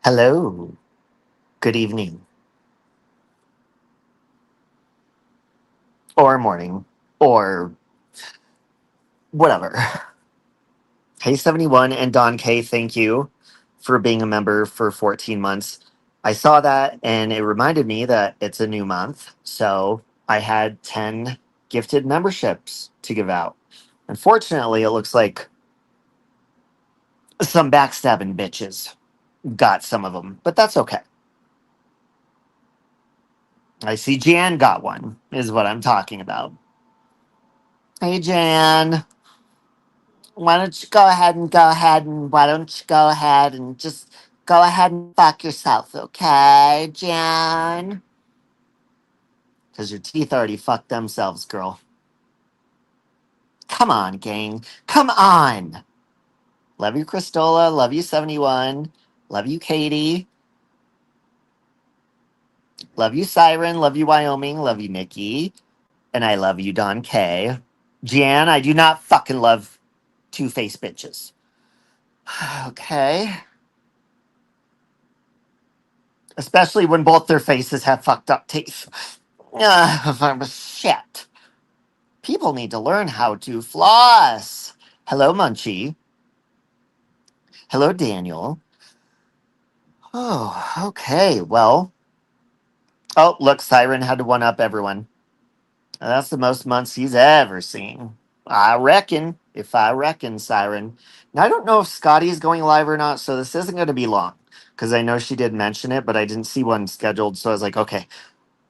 Hello. Good evening. Or morning. Or whatever. Hey 71 and Don K, thank you for being a member for 14 months. I saw that and it reminded me that it's a new month. So I had 10 gifted memberships to give out. Unfortunately, it looks like some backstabbing bitches got some of them, but that's okay. I see Jan got one, is what I'm talking about. Hey, Jan. Why don't you why don't you go ahead and just go ahead and fuck yourself, okay, Jan? Because your teeth already fucked themselves, girl. Come on, gang. Come on. Love you, Christola. Love you, 71. Love you, Katie. Love you, Siren. Love you, Wyoming. Love you, Nikki. And I love you, Don K. Jan, I do not fucking love two-faced bitches. Okay. Especially when both their faces have fucked up teeth. Shit. People need to learn how to floss. Hello, Munchie. Hello, Daniel. Oh, okay. Well, oh, look, Siren had to one up everyone. That's the most months he's ever seen. I reckon, if I reckon, Siren. Now, I don't know if Scotty is going live or not, so this isn't going to be long because I know she did mention it, but I didn't see one scheduled. So I was like, okay,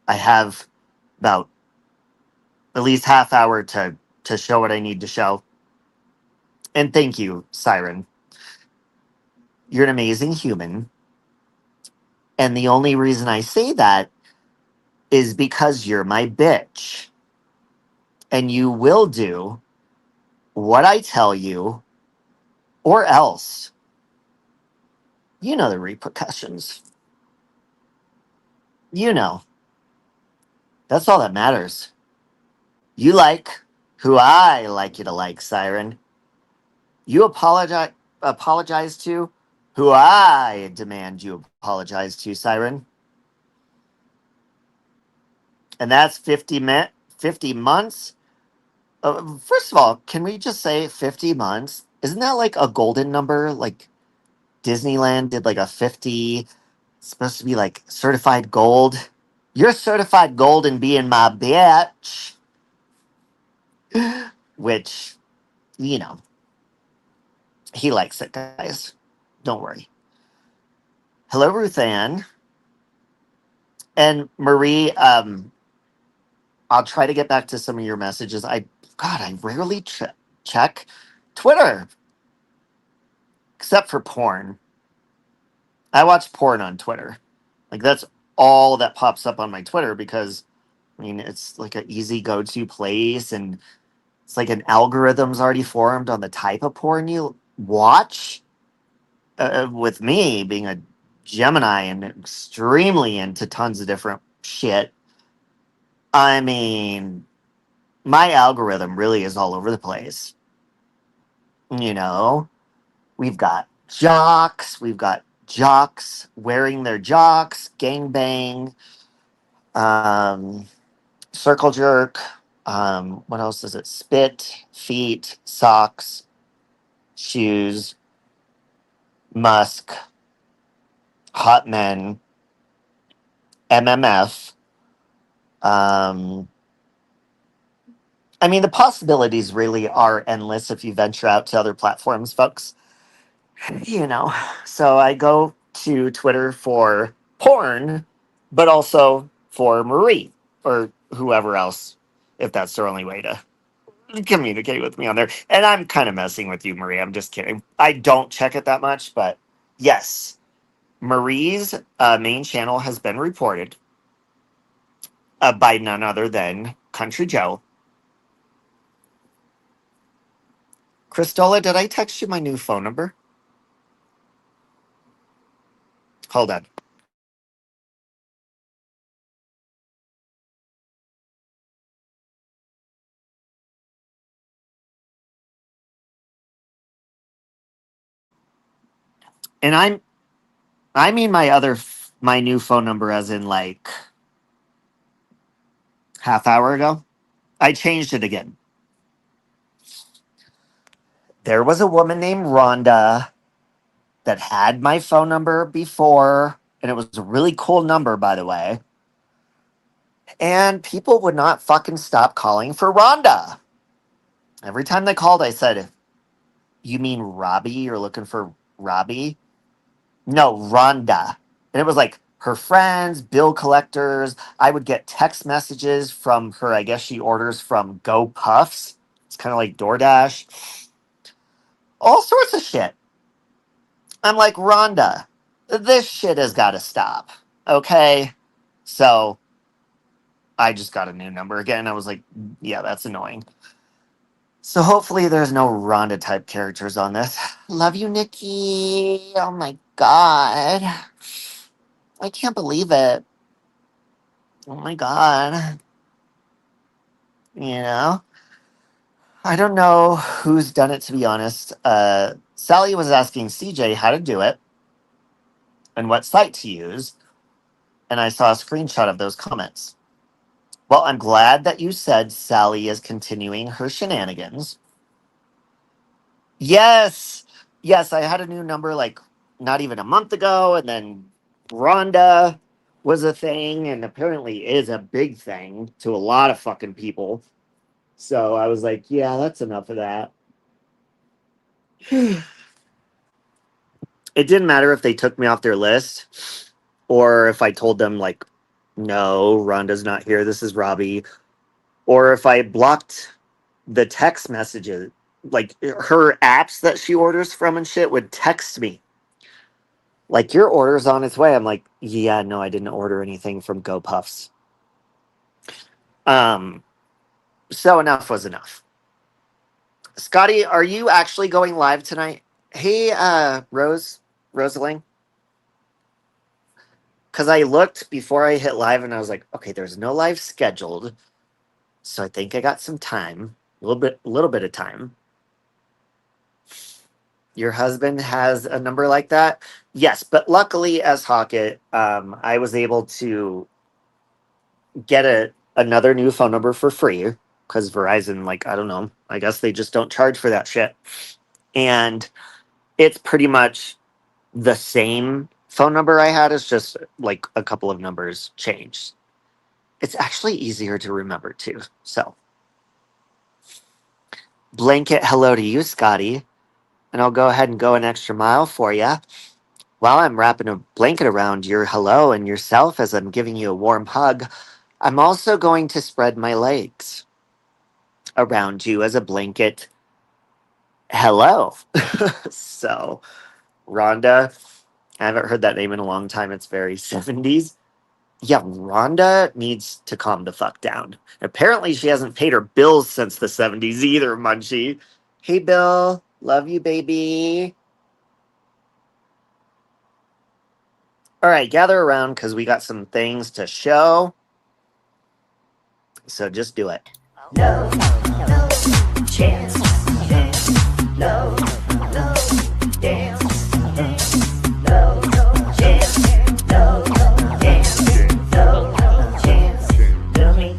I have about at least half hour to show what I need to show. And thank you, Siren. You're an amazing human. And the only reason I say that is because you're my bitch. And you will do what I tell you, or else. You know the repercussions. You know. That's all that matters. You like who I like you to like, Siren. You apologize to who I demand you apologize to, Siren. And that's 50 months. First of all, can we just say 50 months? Isn't that like a golden number? Like Disneyland did like a 50, it's supposed to be like certified gold. You're certified gold and being my bitch. Which, you know, he likes it, guys. Don't worry. Hello, Ruth Ann. And Marie, I'll try to get back to some of your messages. I rarely check Twitter, except for porn. I watch porn on Twitter. Like that's all that pops up on my Twitter because I mean it's like an easy go-to place and it's like an algorithm's already formed on the type of porn you watch. With me being a Gemini and extremely into tons of different shit, I mean my algorithm really is all over the place. You know, we've got jocks wearing their jocks, gangbang, um, circle jerk. What else is it? Spit, feet, socks, shoes, musk, hot men, MMF. Um, I mean, the possibilities really are endless if you venture out to other platforms, folks. You know, so I go to Twitter for porn, but also for Marie or whoever else, if that's their only way to communicate with me on there. And I'm kind of messing with you, Marie. I'm just kidding. I don't check it that much, but yes, Marie's main channel has been reported by none other than Country Joe. Christola, did I text you my new phone number? Hold on. And I mean my new phone number as in like half hour ago. I changed it again. There was a woman named Rhonda that had my phone number before, and it was a really cool number, by the way. And people would not fucking stop calling for Rhonda. Every time they called, I said, "You mean Robbie? You're looking for Robbie?" No, Rhonda. And it was like her friends, bill collectors. I would get text messages from her. I guess she orders from Go Puffs. It's kind of like DoorDash. All sorts of shit. I'm like, Rhonda, this shit has got to stop. Okay. So I just got a new number again. I was like, yeah, that's annoying. So hopefully there's no Rhonda type characters on this. Love you, Nikki. Oh my God. I can't believe it. Oh my God. You know? I don't know who's done it, to be honest. Sally was asking CJ how to do it and what site to use. And I saw a screenshot of those comments. Well, I'm glad that you said Sally is continuing her shenanigans. Yes. Yes, I had a new number like not even a month ago, and then Rhonda was a thing, and apparently is a big thing to a lot of fucking people. So I was like, yeah, that's enough of that. It didn't matter if they took me off their list or if I told them, like, no, Rhonda's not here. This is Robbie. Or if I blocked the text messages, like her apps that she orders from and shit would text me like, your order's on its way. I'm like, yeah, no, I didn't order anything from Go Puffs. Um, so enough was enough. Scotty, are you actually going live tonight? Hey, Rosalie. Because I looked before I hit live and I was like, okay, there's no live scheduled. So I think I got some time. A little bit of time. Your husband has a number like that? Yes, but luckily as Hockett, I was able to get another new phone number for free because Verizon, like, I don't know, I guess they just don't charge for that shit. And it's pretty much the same phone number I had, is just like a couple of numbers changed. It's actually easier to remember too. So, blanket hello to you, Scotty. And I'll go ahead and go an extra mile for you while I'm wrapping a blanket around your hello and yourself as I'm giving you a warm hug. I'm also going to spread my legs around you as a blanket hello. So, Rhonda, I haven't heard that name in a long time. It's very 70s. Yeah, Rhonda needs to calm the fuck down. Apparently, she hasn't paid her bills since the 70s either, Munchie. Hey, Bill. Love you, baby. All right, gather around because we got some things to show. So just do it. No, no chance. No, no dance. No, no chance. No, no dance. No, no chance.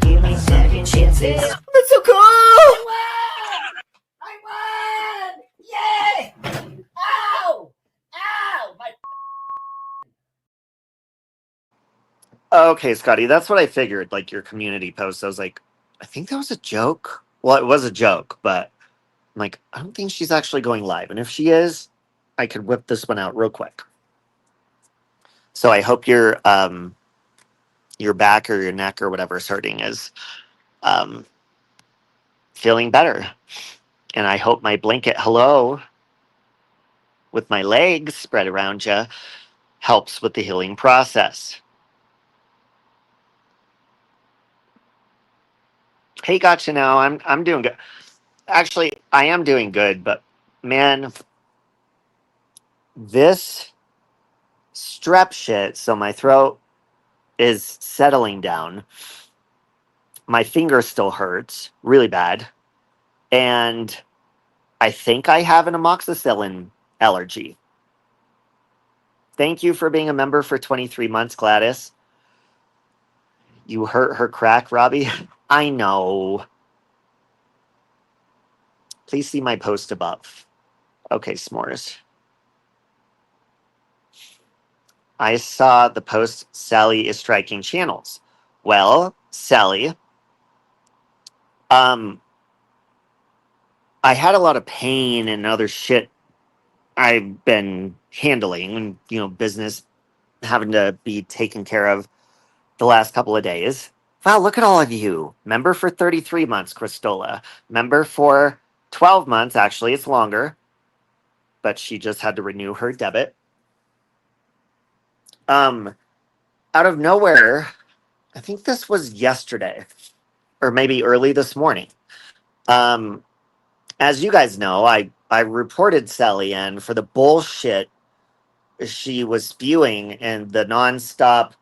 Give me second chances. That's so cool! I won! Yay! Ow! Ow! My. Okay, Scotty, that's what I figured. Like your community post, I was like, I think that was a joke. Well, it was a joke, but I'm like, I don't think she's actually going live. And if she is, I could whip this one out real quick. So I hope your back or your neck or whatever's hurting is um, feeling better. And I hope my blanket hello with my legs spread around you helps with the healing process. Hey, gotcha. Now I'm doing good. Actually, I am doing good, but man, this strep shit. So my throat is settling down. My finger still hurts really bad, and I think I have an amoxicillin allergy. Thank you for being a member for 23 months, Gladys. You hurt her crack, Robbie. I know. Please see my post above. Okay, s'mores. I saw the post, Sally is striking channels. Well, Sally, um, I had a lot of pain and other shit I've been handling and, business having to be taken care of the last couple of days. Wow, look at all of you. Member for 33 months, Christola. Member for 12 months. Actually, it's longer, but she just had to renew her debit. Um, Out of nowhere, I think this was yesterday or maybe early this morning. Um, as you guys know, I reported Sally in for the bullshit she was spewing and the nonstop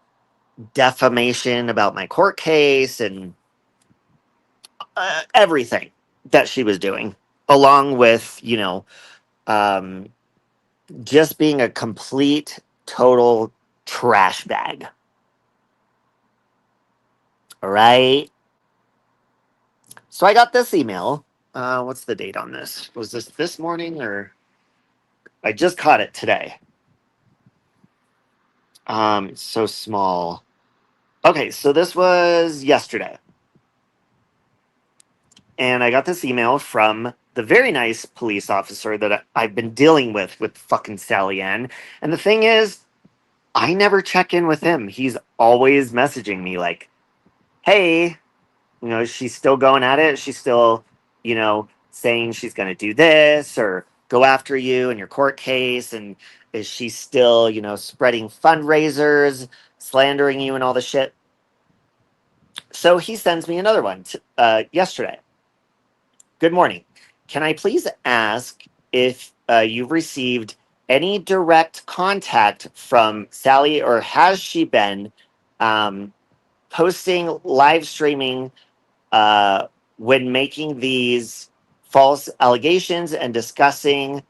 defamation about my court case and everything that she was doing, along with, um, just being a complete, total trash bag. All right. So I got this email. What's the date on this? Was this morning or I just caught it today? It's so small. Okay, so this was yesterday. And I got this email from the very nice police officer that I've been dealing with fucking Sally Ann. And the thing is, I never check in with him. He's always messaging me like, hey, she's still going at it. She's still, saying she's going to do this or go after you in your court case. And is she still, spreading fundraisers, slandering you and all the shit? So he sends me another one yesterday. Good morning. Can I please ask if you've received any direct contact from Sally, or has she been um, posting, live streaming when making these false allegations and discussing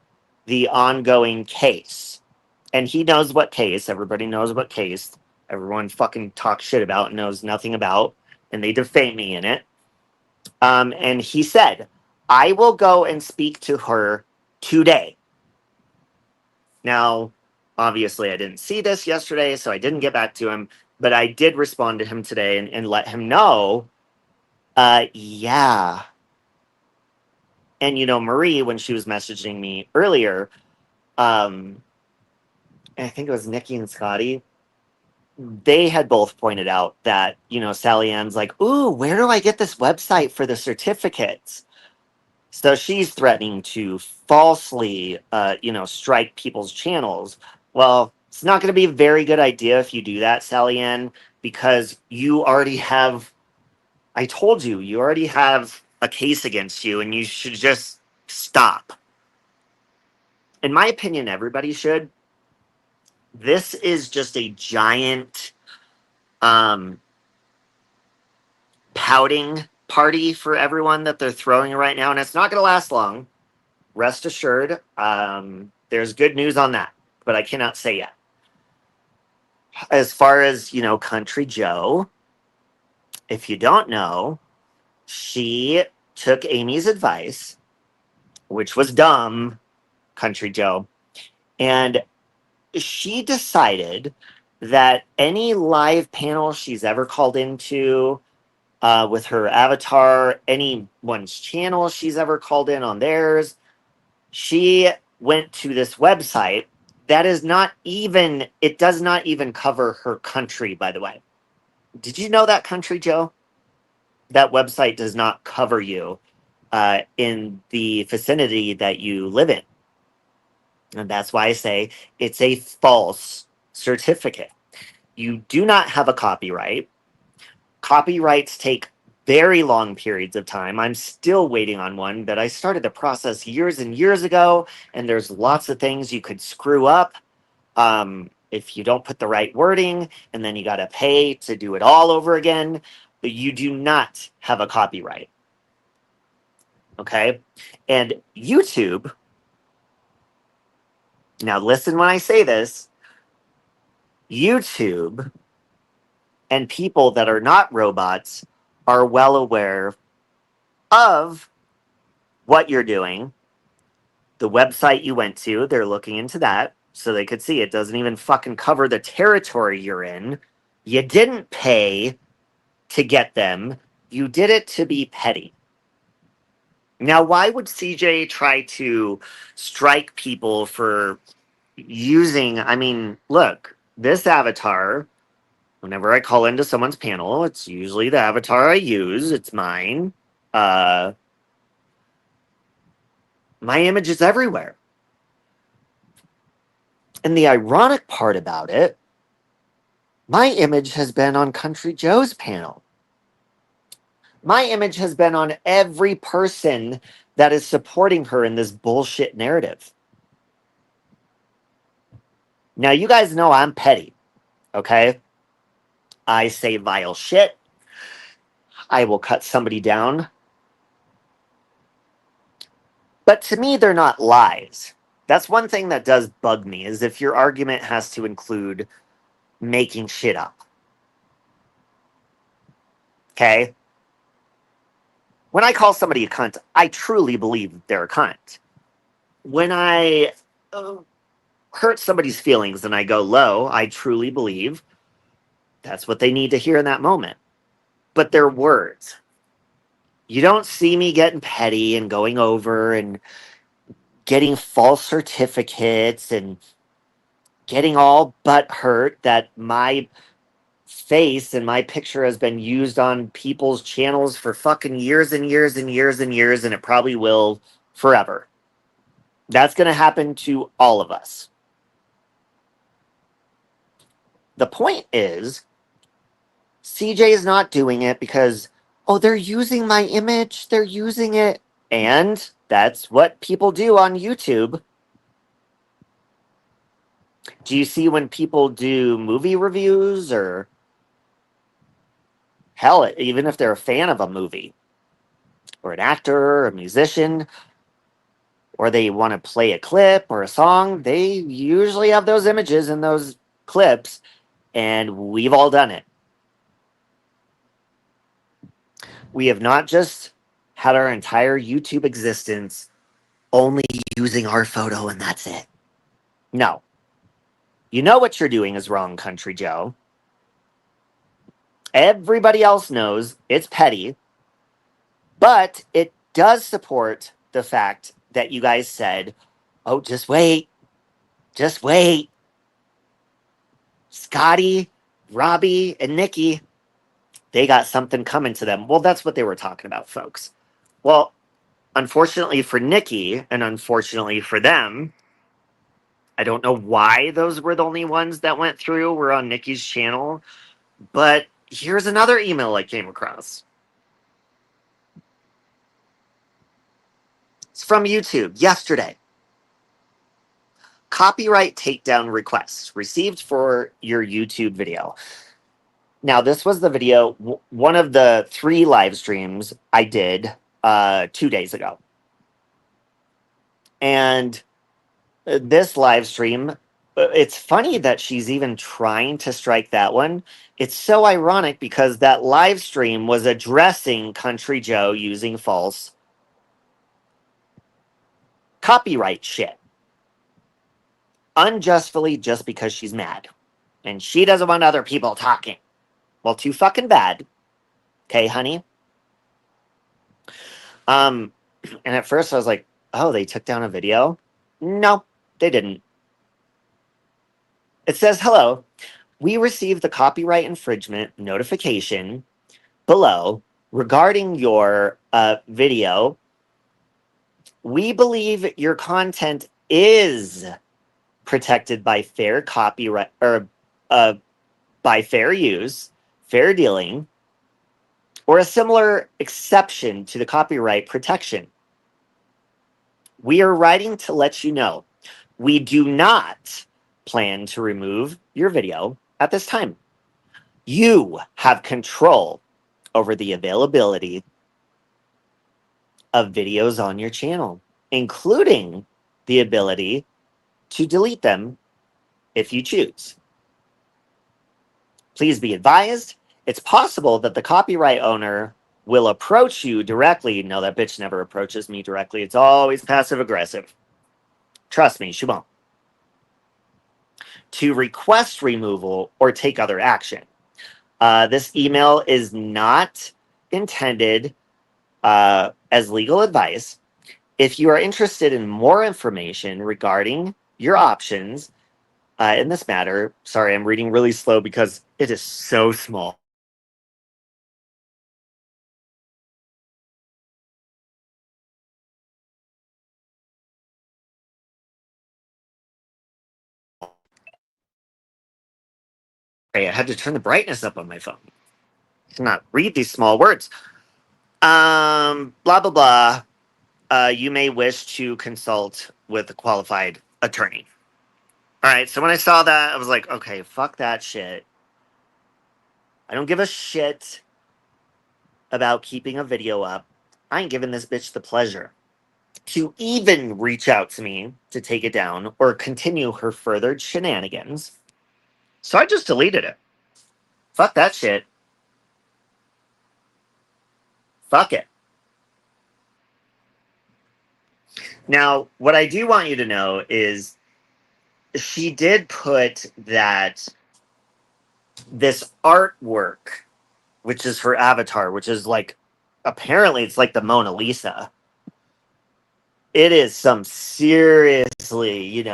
the ongoing case? And he knows what case. Everybody knows what case. Everyone fucking talks shit about, knows nothing about, and they defame me in it. And he said, I will go and speak to her today. Now, obviously, I didn't see this yesterday, so I didn't get back to him, but I did respond to him today and let him know, yeah. And, Marie, when she was messaging me earlier, I think it was Nikki and Scotty, they had both pointed out that, Sally Ann's like, ooh, where do I get this website for the certificates? So she's threatening to falsely, strike people's channels. Well, it's not going to be a very good idea if you do that, Sally Ann, because you already have, I told you, you already have a case against you and you should just stop. In my opinion, everybody should. This is just a giant pouting party for everyone that they're throwing right now, and it's not going to last long. Rest assured, there's good news on that, but I cannot say yet. As far as, Country Joe, if you don't know, she took Amy's advice, which was dumb, Country Joe, and she decided that any live panel she's ever called into with her avatar, anyone's channel she's ever called in on theirs, she went to this website that is not even, it does not even cover her country, by the way. Did you know that, Country Joe? That website does not cover you in the vicinity that you live in. And that's why I say it's a false certificate. You do not have a copyright. Copyrights take very long periods of time. I'm still waiting on one that I started the process years and years ago, and there's lots of things you could screw up if you don't put the right wording, and then you got to pay to do it all over again. But you do not have a copyright. Okay? And YouTube, now listen when I say this, YouTube and people that are not robots are well aware of what you're doing. The website you went to, they're looking into that so they could see it doesn't even fucking cover the territory you're in. You didn't pay to get them, you did it to be petty. Now, why would CJ try to strike people for using? I mean, look, this avatar, whenever I call into someone's panel, it's usually the avatar I use, it's mine. Uh, my image is everywhere. And the ironic part about it, my image has been on Country Joe's panel. My image has been on every person that is supporting her in this bullshit narrative. Now, you guys know I'm petty, okay? I say vile shit. I will cut somebody down. But to me, they're not lies. That's one thing that does bug me, is if your argument has to include making shit up. Okay? When I call somebody a cunt, I truly believe they're a cunt. When I hurt somebody's feelings and I go low, I truly believe that's what they need to hear in that moment. But they're words. You don't see me getting petty and going over and getting false certificates and getting all butt hurt that my face and my picture has been used on people's channels for fucking years and years and years and years, and it probably will forever. That's going to happen to all of us. The point is, CJ is not doing it because, oh, they're using my image, they're using it. And that's what people do on YouTube. Do you see when people do movie reviews, or hell, even if they're a fan of a movie or an actor or a musician, or they want to play a clip or a song, they usually have those images in those clips, and we've all done it. We have not just had our entire YouTube existence only using our photo and that's it. No. You know what you're doing is wrong, Country Joe. Everybody else knows it's petty, but it does support the fact that you guys said, oh, just wait. Just wait. Scotty, Robbie, and Nikki, they got something coming to them. Well, that's what they were talking about, folks. Well, unfortunately for Nikki and unfortunately for them, I don't know why those were the only ones that went through, were on Nikki's channel, but here's another email I came across. It's from YouTube yesterday. Copyright takedown request received for your YouTube video. Now, this was the video, one of the 3 live streams I did 2 days ago. And this live stream, it's funny that she's even trying to strike that one. It's so ironic because that live stream was addressing Country Joe using false copyright shit unjustly just because she's mad and she doesn't want other people talking. Well, too fucking bad. Okay, honey? And at first I was like, oh, they took down a video? No, they didn't. It says, hello, we received the copyright infringement notification below regarding your video. We believe your content is protected by fair copyright, or by fair use, fair dealing, or a similar exception to the copyright protection. We are writing to let you know we do not plan to remove your video at this time. You have control over the availability of videos on your channel, including the ability to delete them if you choose. Please be advised, it's possible that the copyright owner will approach you directly. No, that bitch never approaches me directly. It's always passive aggressive. Trust me, she won't. To request removal or take other action. This email is not intended as legal advice. If you are interested in more information regarding your options in this matter, sorry, I'm reading really slow because it is so small. I had to turn the brightness up on my phone. I cannot read these small words. Blah, blah, blah. You may wish to consult with a qualified attorney. All right, so when I saw that, I was like, okay, fuck that shit. I don't give a shit about keeping a video up. I ain't giving this bitch the pleasure to even reach out to me to take it down or continue her furthered shenanigans. So I just deleted it. Fuck that shit. Fuck it. Now, what I do want you to know is she did put that this artwork, which is her avatar, which is like, apparently it's like the Mona Lisa. It is some seriously,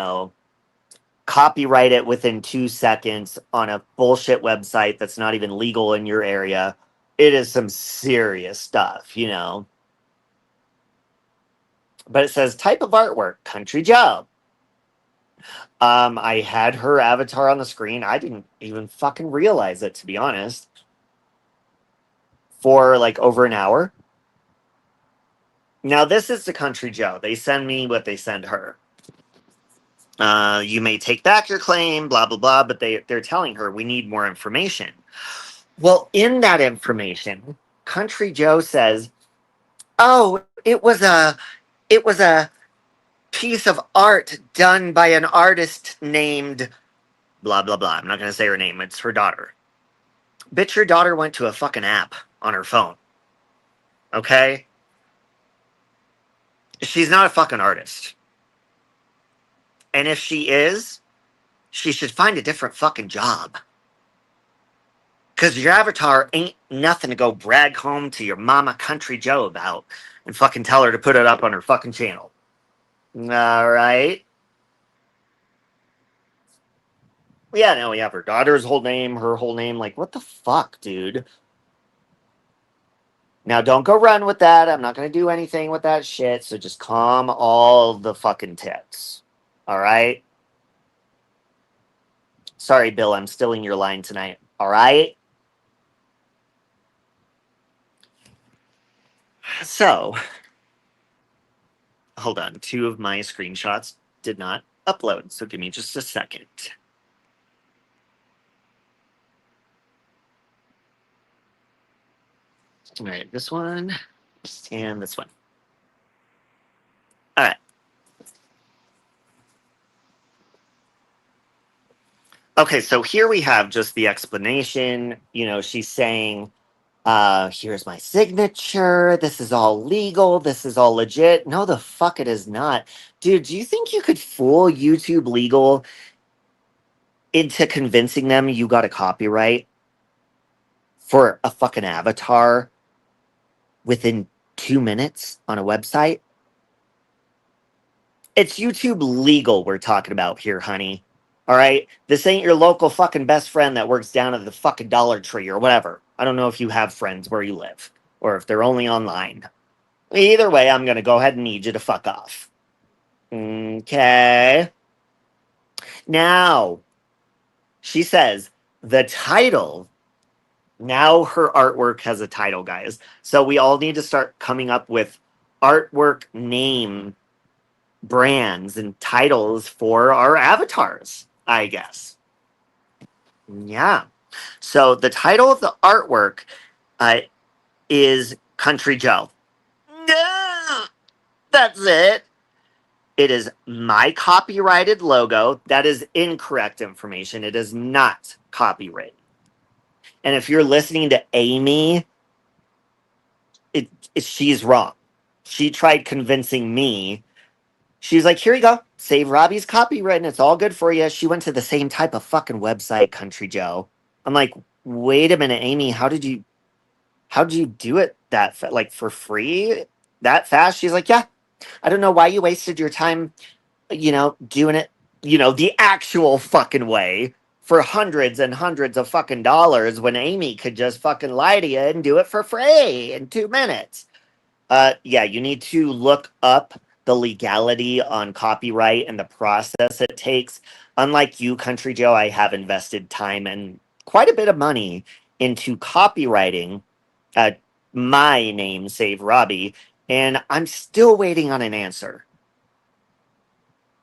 copyright it within 2 seconds on a bullshit website that's not even legal in your area. It is some serious stuff. But it says type of artwork, country job. I had her avatar on the screen. I didn't even fucking realize it, to be honest, for like over an hour. Now, this is the Country Joe. They send me what they send her. You may take back your claim, blah, blah, blah, but they're telling her we need more information. Well, in that information, Country Joe says, oh, it was a piece of art done by an artist named blah, blah, blah. I'm not going to say her name. It's her daughter. Bitch, your daughter went to a fucking app on her phone. Okay? She's not a fucking artist. And if she is, she should find a different fucking job. Because your avatar ain't nothing to go brag home to your mama Country Joe about and fucking tell her to put it up on her fucking channel. Alright? Yeah, no, we have her daughter's whole name, her whole name. Like, what the fuck, dude? Now, don't go run with that. I'm not going to do anything with that shit. So just calm all the fucking tits. All right? Sorry, Bill. I'm stealing your line tonight. All right? So, hold on. 2 of my screenshots did not upload. So give me just a second. All right. This one and this one. All right. Okay, so here we have just the explanation. She's saying, here's my signature. This is all legal. This is all legit. No, the fuck it is not. Dude, do you think you could fool YouTube legal into convincing them you got a copyright for a fucking avatar within 2 minutes on a website? It's YouTube legal we're talking about here, honey. All right? This ain't your local fucking best friend that works down at the fucking Dollar Tree or whatever. I don't know if you have friends where you live or if they're only online. Either way, I'm going to go ahead and need you to fuck off. Okay. Now, she says the title. Now her artwork has a title, guys. So we all need to start coming up with artwork name brands and titles for our avatars, I guess. Yeah. So the title of the artwork is Country Joe. No, that's it. It is my copyrighted logo. That is incorrect information. It is not copyrighted. And if you're listening to Amy, she's wrong. She tried convincing me. She's like, here you go. Save Robbie's copyright and it's all good for you. She went to the same type of fucking website, Country Joe. I'm like, wait a minute, Amy, how did you do it like for free that fast? She's like, yeah, I don't know why you wasted your time, doing it, the actual fucking way for hundreds and hundreds of fucking dollars when Amy could just fucking lie to you and do it for free in 2 minutes. Yeah, you need to look up the legality on copyright and the process it takes. Unlike you, Country Joe, I have invested time and quite a bit of money into copywriting uh, my name, Save Robbie, and I'm still waiting on an answer.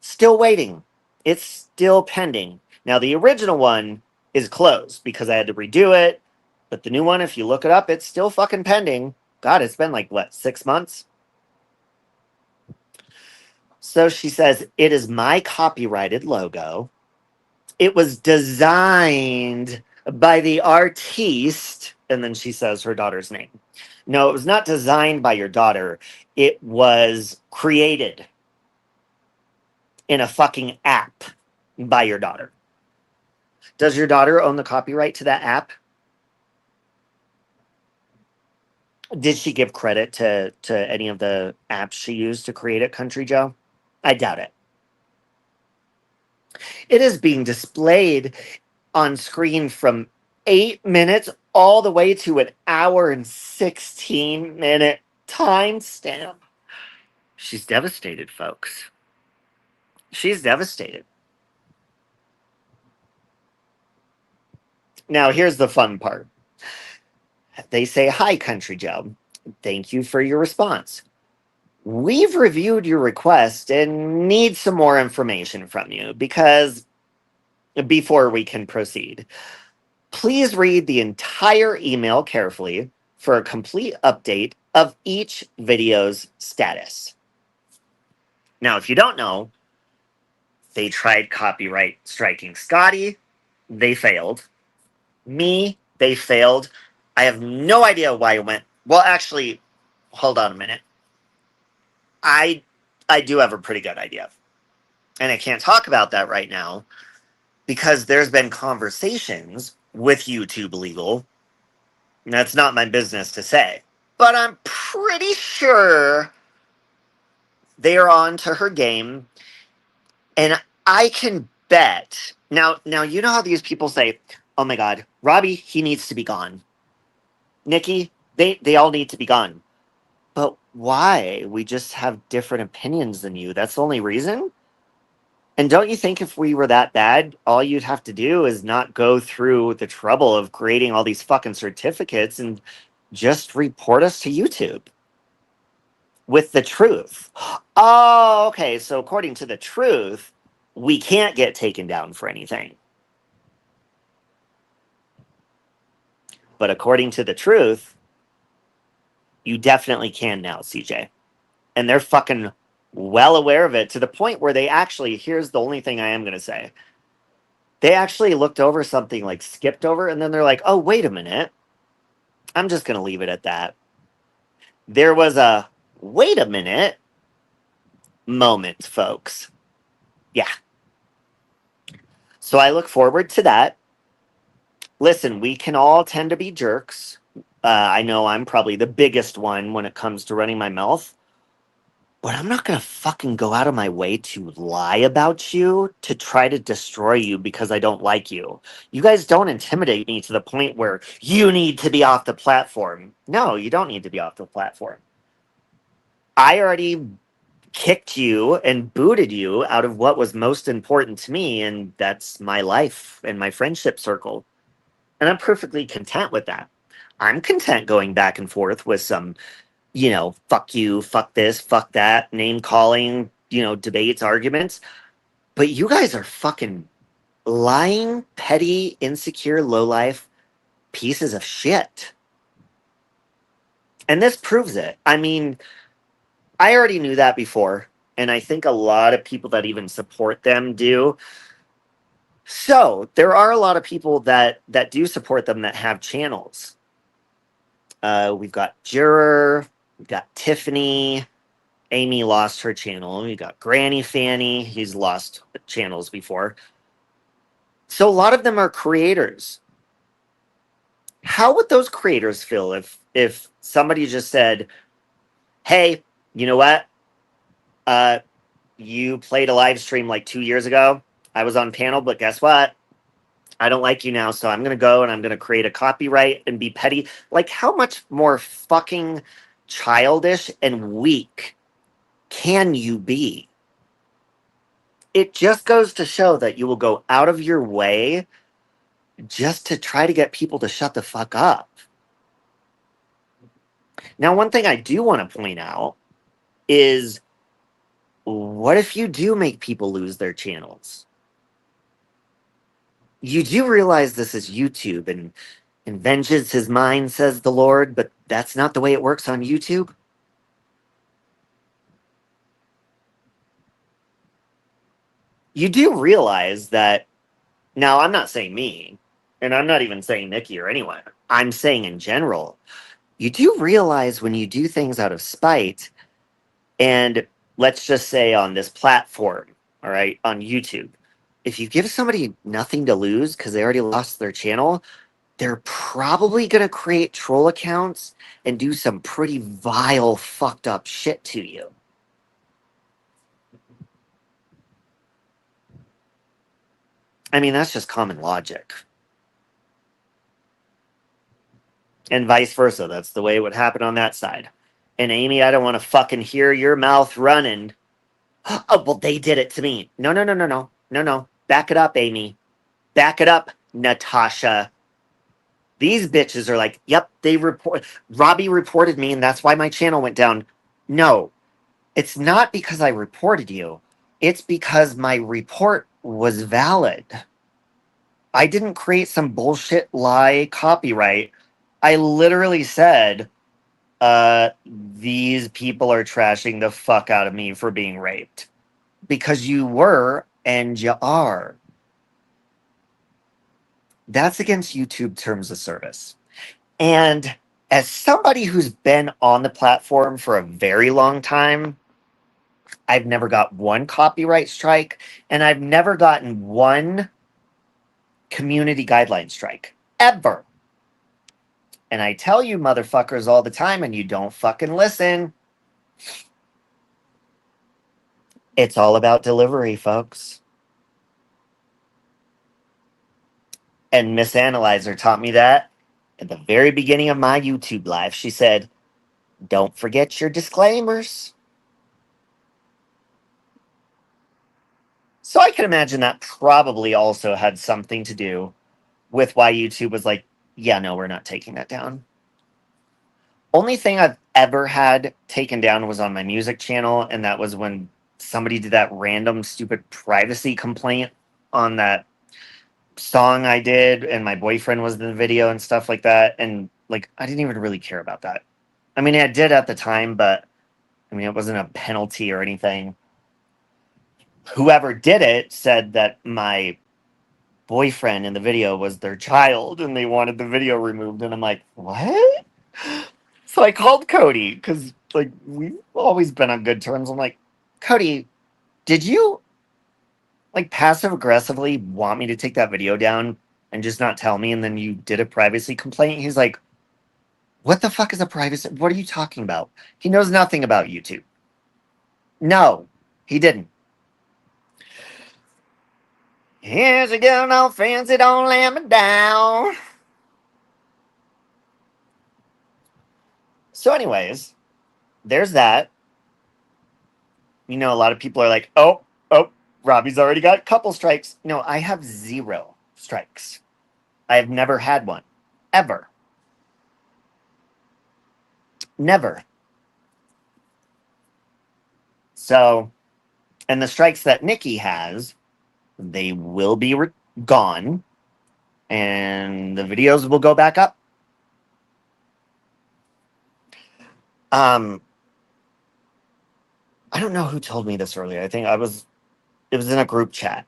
Still waiting. It's still pending. Now, the original one is closed because I had to redo it, but the new one, if you look it up, it's still fucking pending. God, it's been like, what, 6 months? So she says, it is my copyrighted logo. It was designed by the artiste. And then she says her daughter's name. No, it was not designed by your daughter. It was created in a fucking app by your daughter. Does your daughter own the copyright to that app? Did she give credit to any of the apps she used to create it, Country Joe? I doubt it. It is being displayed on screen from 8 minutes all the way to an hour and 16-minute timestamp. She's devastated, folks. She's devastated. Now, here's the fun part. They say, hi, Country Joe. Thank you for your response. We've reviewed your request and need some more information from you because before we can proceed, please read the entire email carefully for a complete update of each video's status. Now, if you don't know, they tried copyright striking Scotty. They failed. Me, they failed. I have no idea why it went. Well, actually, hold on a minute. I do have a pretty good idea. And I can't talk about that right now because there's been conversations with YouTube Legal. That's not my business to say. But I'm pretty sure they are on to her game. And I can bet. Now you know how these people say, oh my God, Robbie, he needs to be gone. Nikki, they all need to be gone. But why? We just have different opinions than you. That's the only reason? And don't you think if we were that bad, all you'd have to do is not go through the trouble of creating all these fucking certificates and just report us to YouTube with the truth? Oh, okay. So according to the truth, we can't get taken down for anything. But according to the truth, you definitely can now, CJ. And they're fucking well aware of it to the point where they actually, here's the only thing I am going to say. They actually looked over something, like skipped over, and then they're like, oh, wait a minute. I'm just going to leave it at that. There was a wait a minute moment, folks. Yeah. So I look forward to that. Listen, we can all tend to be jerks. I know I'm probably the biggest one when it comes to running my mouth. But I'm not going to fucking go out of my way to lie about you to try to destroy you because I don't like you. You guys don't intimidate me to the point where you need to be off the platform. No, you don't need to be off the platform. I already kicked you and booted you out of what was most important to me, and that's my life and my friendship circle. And I'm perfectly content with that. I'm content going back and forth with some, fuck you, fuck this, fuck that, name calling, debates, arguments. But you guys are fucking lying, petty, insecure, lowlife pieces of shit. And this proves it. I mean, I already knew that before. And I think a lot of people that even support them do. So there are a lot of people that do support them that have channels. We've got Juror, we've got Tiffany. Amy lost her channel. We got Granny Fanny. He's lost channels before. So a lot of them are creators. How would those creators feel if somebody just said, "Hey, you know what? Uh, you played a live stream like 2 years ago. I was on panel, but guess what? I don't like you now, so I'm gonna go and I'm gonna create a copyright and be petty." Like, how much more fucking childish and weak can you be? It just goes to show that you will go out of your way just to try to get people to shut the fuck up. Now, one thing I do want to point out is, what if you do make people lose their channels? You do realize this is YouTube, and vengeance is mine, says the Lord, but that's not the way it works on YouTube. You do realize that, now I'm not saying me, and I'm not even saying Nikki or anyone, I'm saying in general, you do realize when you do things out of spite, and let's just say on this platform, all right, on YouTube, if you give somebody nothing to lose because they already lost their channel, they're probably going to create troll accounts and do some pretty vile, fucked up shit to you. I mean, that's just common logic. And vice versa. That's the way it would happen on that side. And Amy, I don't want to fucking hear your mouth running. Oh, well, they did it to me. No, no, no, no, no. No, no. Back it up, Amy. Back it up, Natasha. These bitches are like, yep, they report. Robbie reported me, and that's why my channel went down. No, it's not because I reported you. It's because my report was valid. I didn't create some bullshit lie copyright. I literally said, these people are trashing the fuck out of me for being raped. Because you were, and you are. That's against YouTube terms of service. And as somebody who's been on the platform for a very long time, I've never got one copyright strike, and I've never gotten one community guideline strike. Ever. And I tell you motherfuckers all the time, and you don't fucking listen. It's all about delivery, folks. And Miss Analyzer taught me that at the very beginning of my YouTube live. She said, don't forget your disclaimers. So I can imagine that probably also had something to do with why YouTube was like, yeah, no, we're not taking that down. Only thing I've ever had taken down was on my music channel, and that was when somebody did that random stupid privacy complaint on that song I did, and my boyfriend was in the video and stuff like that. And like, I didn't even really care about that. I mean, I did at the time, but I mean, it wasn't a penalty or anything. Whoever did it said that my boyfriend in the video was their child and they wanted the video removed. And I'm like, what? So I called Cody because, like, we've always been on good terms. I'm like, Cody, did you, like, passive aggressively want me to take that video down and just not tell me? And then you did a privacy complaint? He's like, what the fuck is a privacy? What are you talking about? He knows nothing about YouTube. No, he didn't. Here's a girl all fancy, don't let me down. So, anyways, there's that. You know, a lot of people are like, oh, Robbie's already got a couple strikes. No, I have 0 strikes. I have never had one. Ever. Never. So, and the strikes that Nikki has, they will be gone, and the videos will go back up. Um, I don't know who told me this earlier. I think it was in a group chat.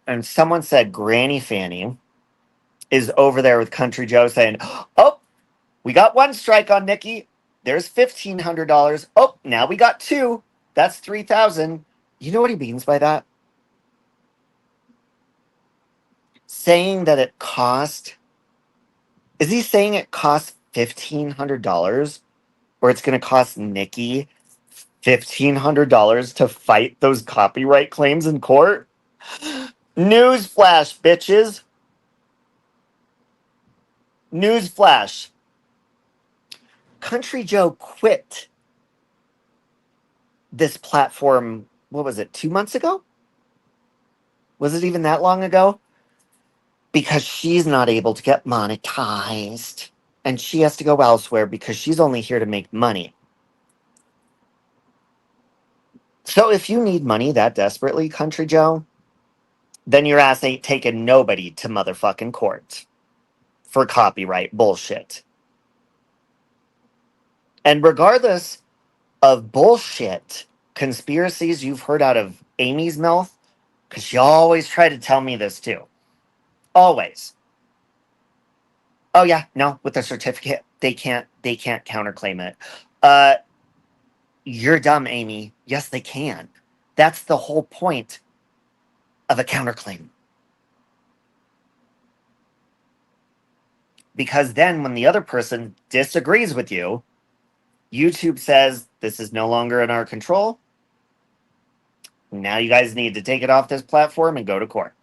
And someone said Granny Fanny is over there with Country Joe saying, "Oh, we got one strike on Nikki. There's $1,500. Oh, now we got two. That's 3,000." You know what he means by that? Saying that it cost. Is he saying it cost $1,500, or it's going to cost Nikki $1,500 to fight those copyright claims in court? Newsflash, bitches. Newsflash. Country Joe quit this platform, what was it, 2 months ago? Was it even that long ago? Because she's not able to get monetized. And she has to go elsewhere because she's only here to make money. So if you need money that desperately, Country Joe, then your ass ain't taking nobody to motherfucking court for copyright bullshit. And regardless of bullshit conspiracies you've heard out of Amy's mouth, because she always tried to tell me this too. Always. Oh yeah, no, with the certificate, they can't counterclaim it. Uh you're dumb, Amy. Yes, they can. That's the whole point of a counterclaim. Because then when the other person disagrees with you, YouTube says this is no longer in our control. Now you guys need to take it off this platform and go to court.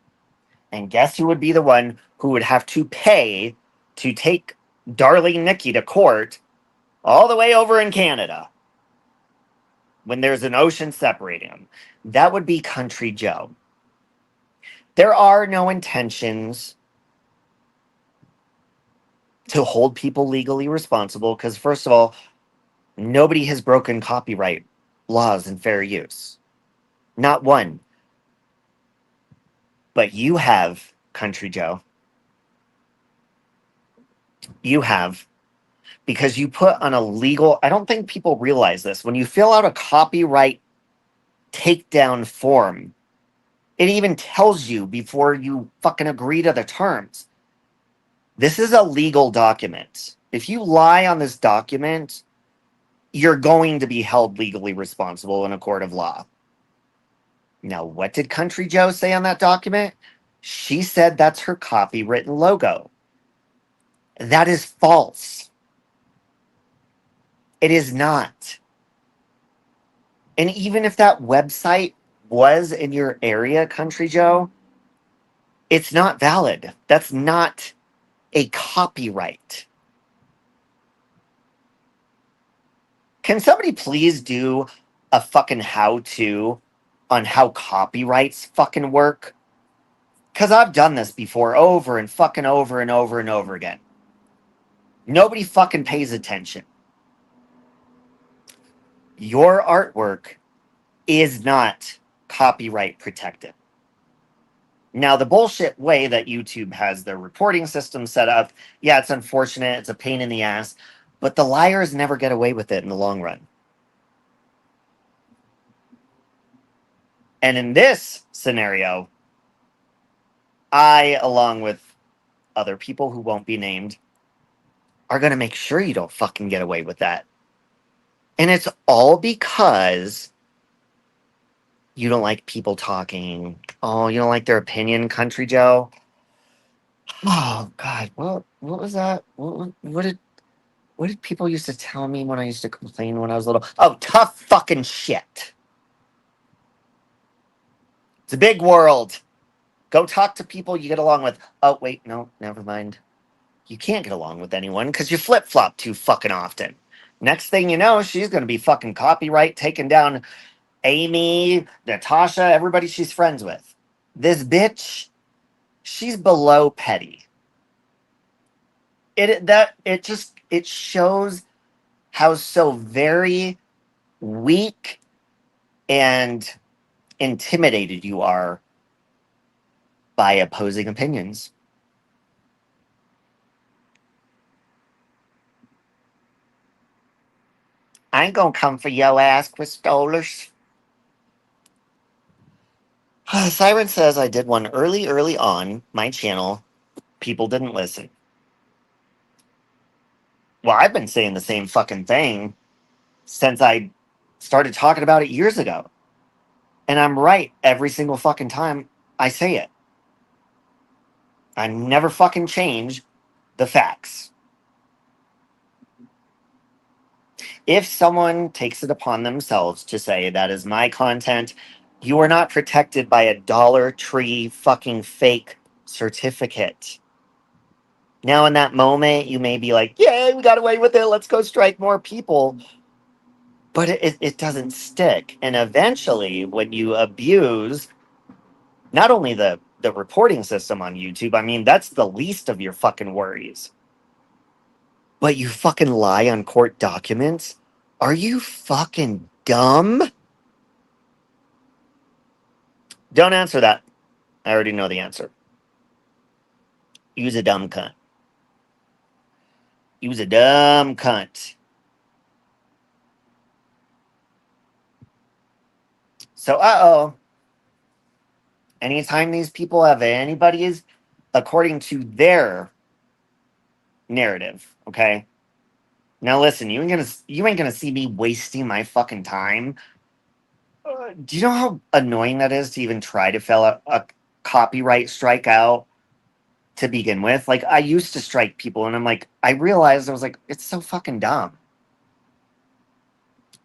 And guess who would be the one who would have to pay to take darling Nikki to court all the way over in Canada when there's an ocean separating them? That would be Country Joe. There are no intentions to hold people legally responsible because, first of all, nobody has broken copyright laws and fair use. Not one. But you have, Country Joe. You have, because you put on a legal, I don't think people realize this. When you fill out a copyright takedown form, it even tells you before you fucking agree to the terms. This is a legal document. If you lie on this document, you're going to be held legally responsible in a court of law. Now, what did Country Joe say on that document? She said that's her copywritten logo. That is false. It is not. And even if that website was in your area, Country Joe, it's not valid. That's not a copyright. Can somebody please do a fucking how-to on how copyrights fucking work? Because I've done this before over and fucking over and over and over again. Nobody fucking pays attention. Your artwork is not copyright protected. Now, the bullshit way that YouTube has their reporting system set up, yeah, it's unfortunate. It's a pain in the ass. But the liars never get away with it in the long run. And in this scenario, I, along with other people who won't be named, are going to make sure you don't fucking get away with that. And it's all because you don't like people talking. Oh, you don't like their opinion, Country Joe? Oh, God. What was that? What did people used to tell me when I used to complain when I was little? Oh, tough fucking shit. It's a big world. Go talk to people you get along with. Oh, wait, no, never mind. You can't get along with anyone because you flip flop too fucking often. Next thing you know, she's going to be fucking copyright taking down Amy, Natasha, everybody she's friends with. This bitch, she's below petty. It shows how so very weak and intimidated you are by opposing opinions. I ain't gonna come for yo ass, Crystolers. Siren says I did one early on my channel. People didn't listen. Well, I've been saying the same fucking thing since I started talking about it years ago. And I'm right every single fucking time I say it. I never fucking change the facts. If someone takes it upon themselves to say that is my content, you are not protected by a Dollar Tree fucking fake certificate. Now, in that moment, you may be like, yay, we got away with it. Let's go strike more people. But it doesn't stick. And eventually, when you abuse not only the reporting system on YouTube, I mean, that's the least of your fucking worries. But you fucking lie on court documents? Are you fucking dumb? Don't answer that. I already know the answer. Use a dumb cunt. Use a dumb cunt. So, anytime these people have anybody's, according to their narrative, okay? Now listen, you ain't gonna see me wasting my fucking time. Do you know how annoying that is to even try to fill a copyright strikeout to begin with? Like, I used to strike people, and I'm like, I realized I was like, it's so fucking dumb.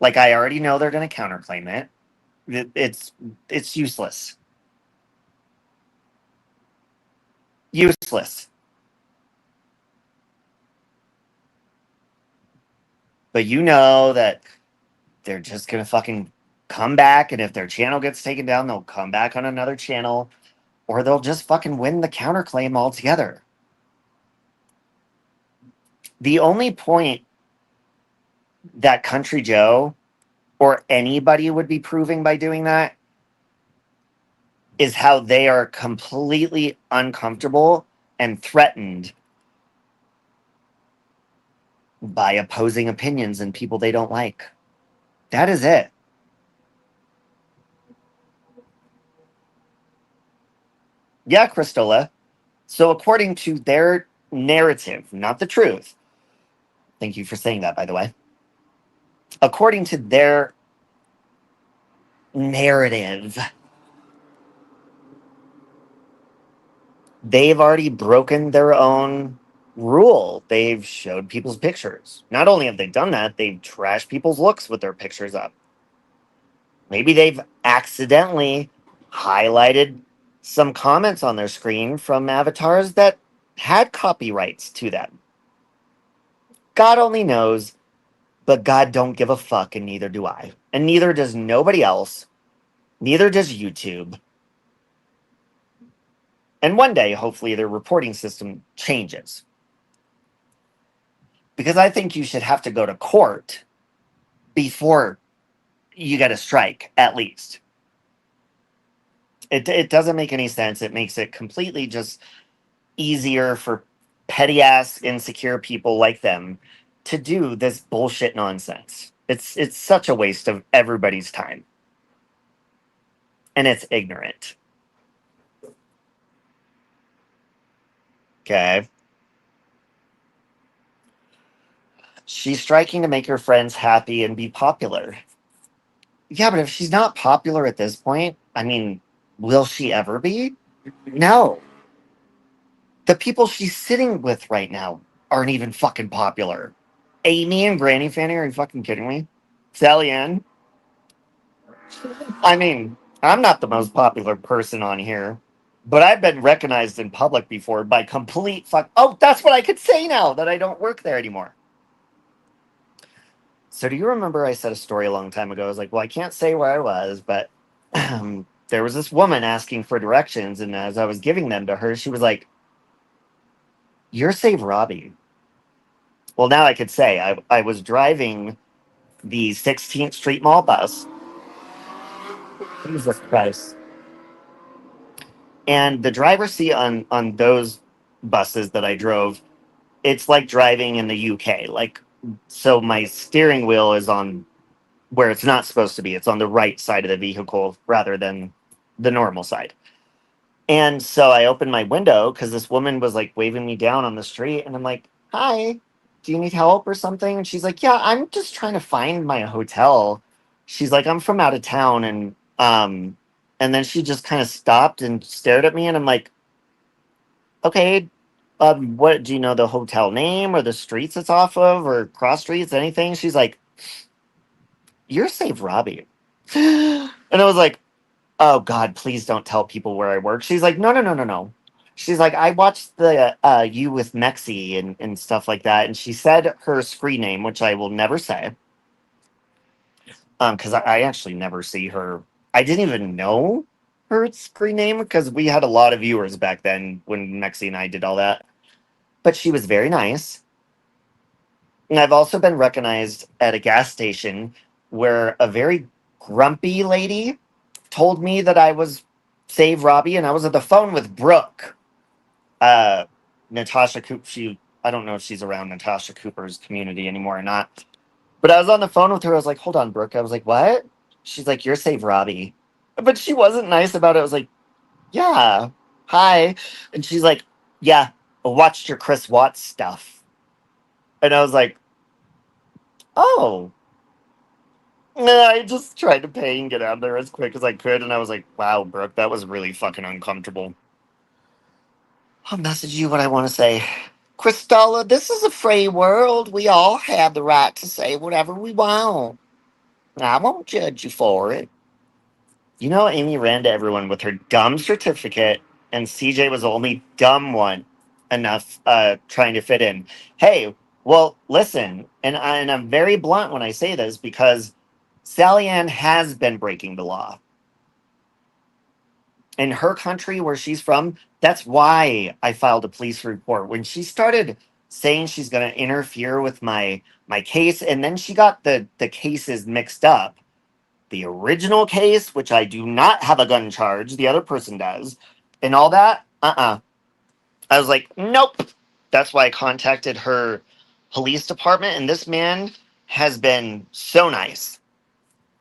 Like, I already know they're gonna counterclaim it. It's useless. Useless. But you know that they're just gonna fucking come back, and if their channel gets taken down, they'll come back on another channel, or they'll just fucking win the counterclaim altogether. The only point that Country Joe or anybody would be proving by doing that is how they are completely uncomfortable and threatened by opposing opinions and people they don't like. That is it. Yeah, Christola. So, according to their narrative, not the truth, thank you for saying that, by the way. According to their narrative, they've already broken their own rule. They've showed people's pictures. Not only have they done that, they've trashed people's looks with their pictures up. Maybe they've accidentally highlighted some comments on their screen from avatars that had copyrights to them. God only knows, but God don't give a fuck, and neither do I. And neither does nobody else. Neither does YouTube. And one day, hopefully, their reporting system changes. Because I think you should have to go to court before you get a strike, at least. It doesn't make any sense. It makes it completely just easier for petty ass insecure people like them to do this bullshit nonsense. It's such a waste of everybody's time. And it's ignorant. Okay. She's striking to make her friends happy and be popular. Yeah, but if she's not popular at this point, I mean, will she ever be? No. The people she's sitting with right now aren't even fucking popular. Amy and Granny Fanny, are you fucking kidding me? Sally Ann? I mean, I'm not the most popular person on here, but I've been recognized in public before by complete fuck. Oh, that's what I could say now that I don't work there anymore. So, do you remember I said a story a long time ago? I was like, well, I can't say where I was, but there was this woman asking for directions, and as I was giving them to her, she was like, "You're Save Robbie." Well, now I could say I was driving the 16th Street Mall bus. Jesus Christ. And the driver's seat on those buses that I drove, it's like driving in the UK. Like, so my steering wheel is on where it's not supposed to be. It's on the right side of the vehicle rather than the normal side. And so I opened my window because this woman was like waving me down on the street, and I'm like, "Hi, do you need help or something?" And she's like, "Yeah, I'm just trying to find my hotel." She's like, "I'm from out of town," and then she just kind of stopped and stared at me, and I'm like, "Okay, what do you know the hotel name or the streets it's off of or cross streets, anything?" She's like, "You're Save Robbie," and I was like, "Oh God, please don't tell people where I work." She's like, "No, no, no, no, no." She's like, "I watched the you with Mexi and stuff like that," and she said her screen name, which I will never say, because I actually never see her. I didn't even know her screen name because we had a lot of viewers back then when Mexi and I did all that. But she was very nice, and I've also been recognized at a gas station where a very grumpy lady told me that I was Save Robbie, and I was at the phone with Brooke. Uh, Natasha Cooper. I don't know if she's around Natasha Cooper's community anymore or not. But I was on the phone with her. I was like, "Hold on, Brooke." I was like, "What?" She's like, "You're Save Robbie," but she wasn't nice about it. I was like, "Yeah, hi," and she's like, "Yeah, I watched your Chris Watts stuff," and I was like, "Oh." And I just tried to pay and get out of there as quick as I could, and I was like, "Wow, Brooke, that was really fucking uncomfortable." I'll message you what I want to say. Cristalla, this is a free world. We all have the right to say whatever we want. I won't judge you for it. You know, Amy ran to everyone with her dumb certificate, and CJ was the only dumb one enough trying to fit in. Hey, well, listen, and I'm very blunt when I say this because Sally Ann has been breaking the law. In her country where she's from, that's why I filed a police report. When she started saying she's going to interfere with my case, and then she got the cases mixed up. The original case, which I do not have a gun charge, the other person does, and all that. I was like, nope. That's why I contacted her police department, and this man has been so nice.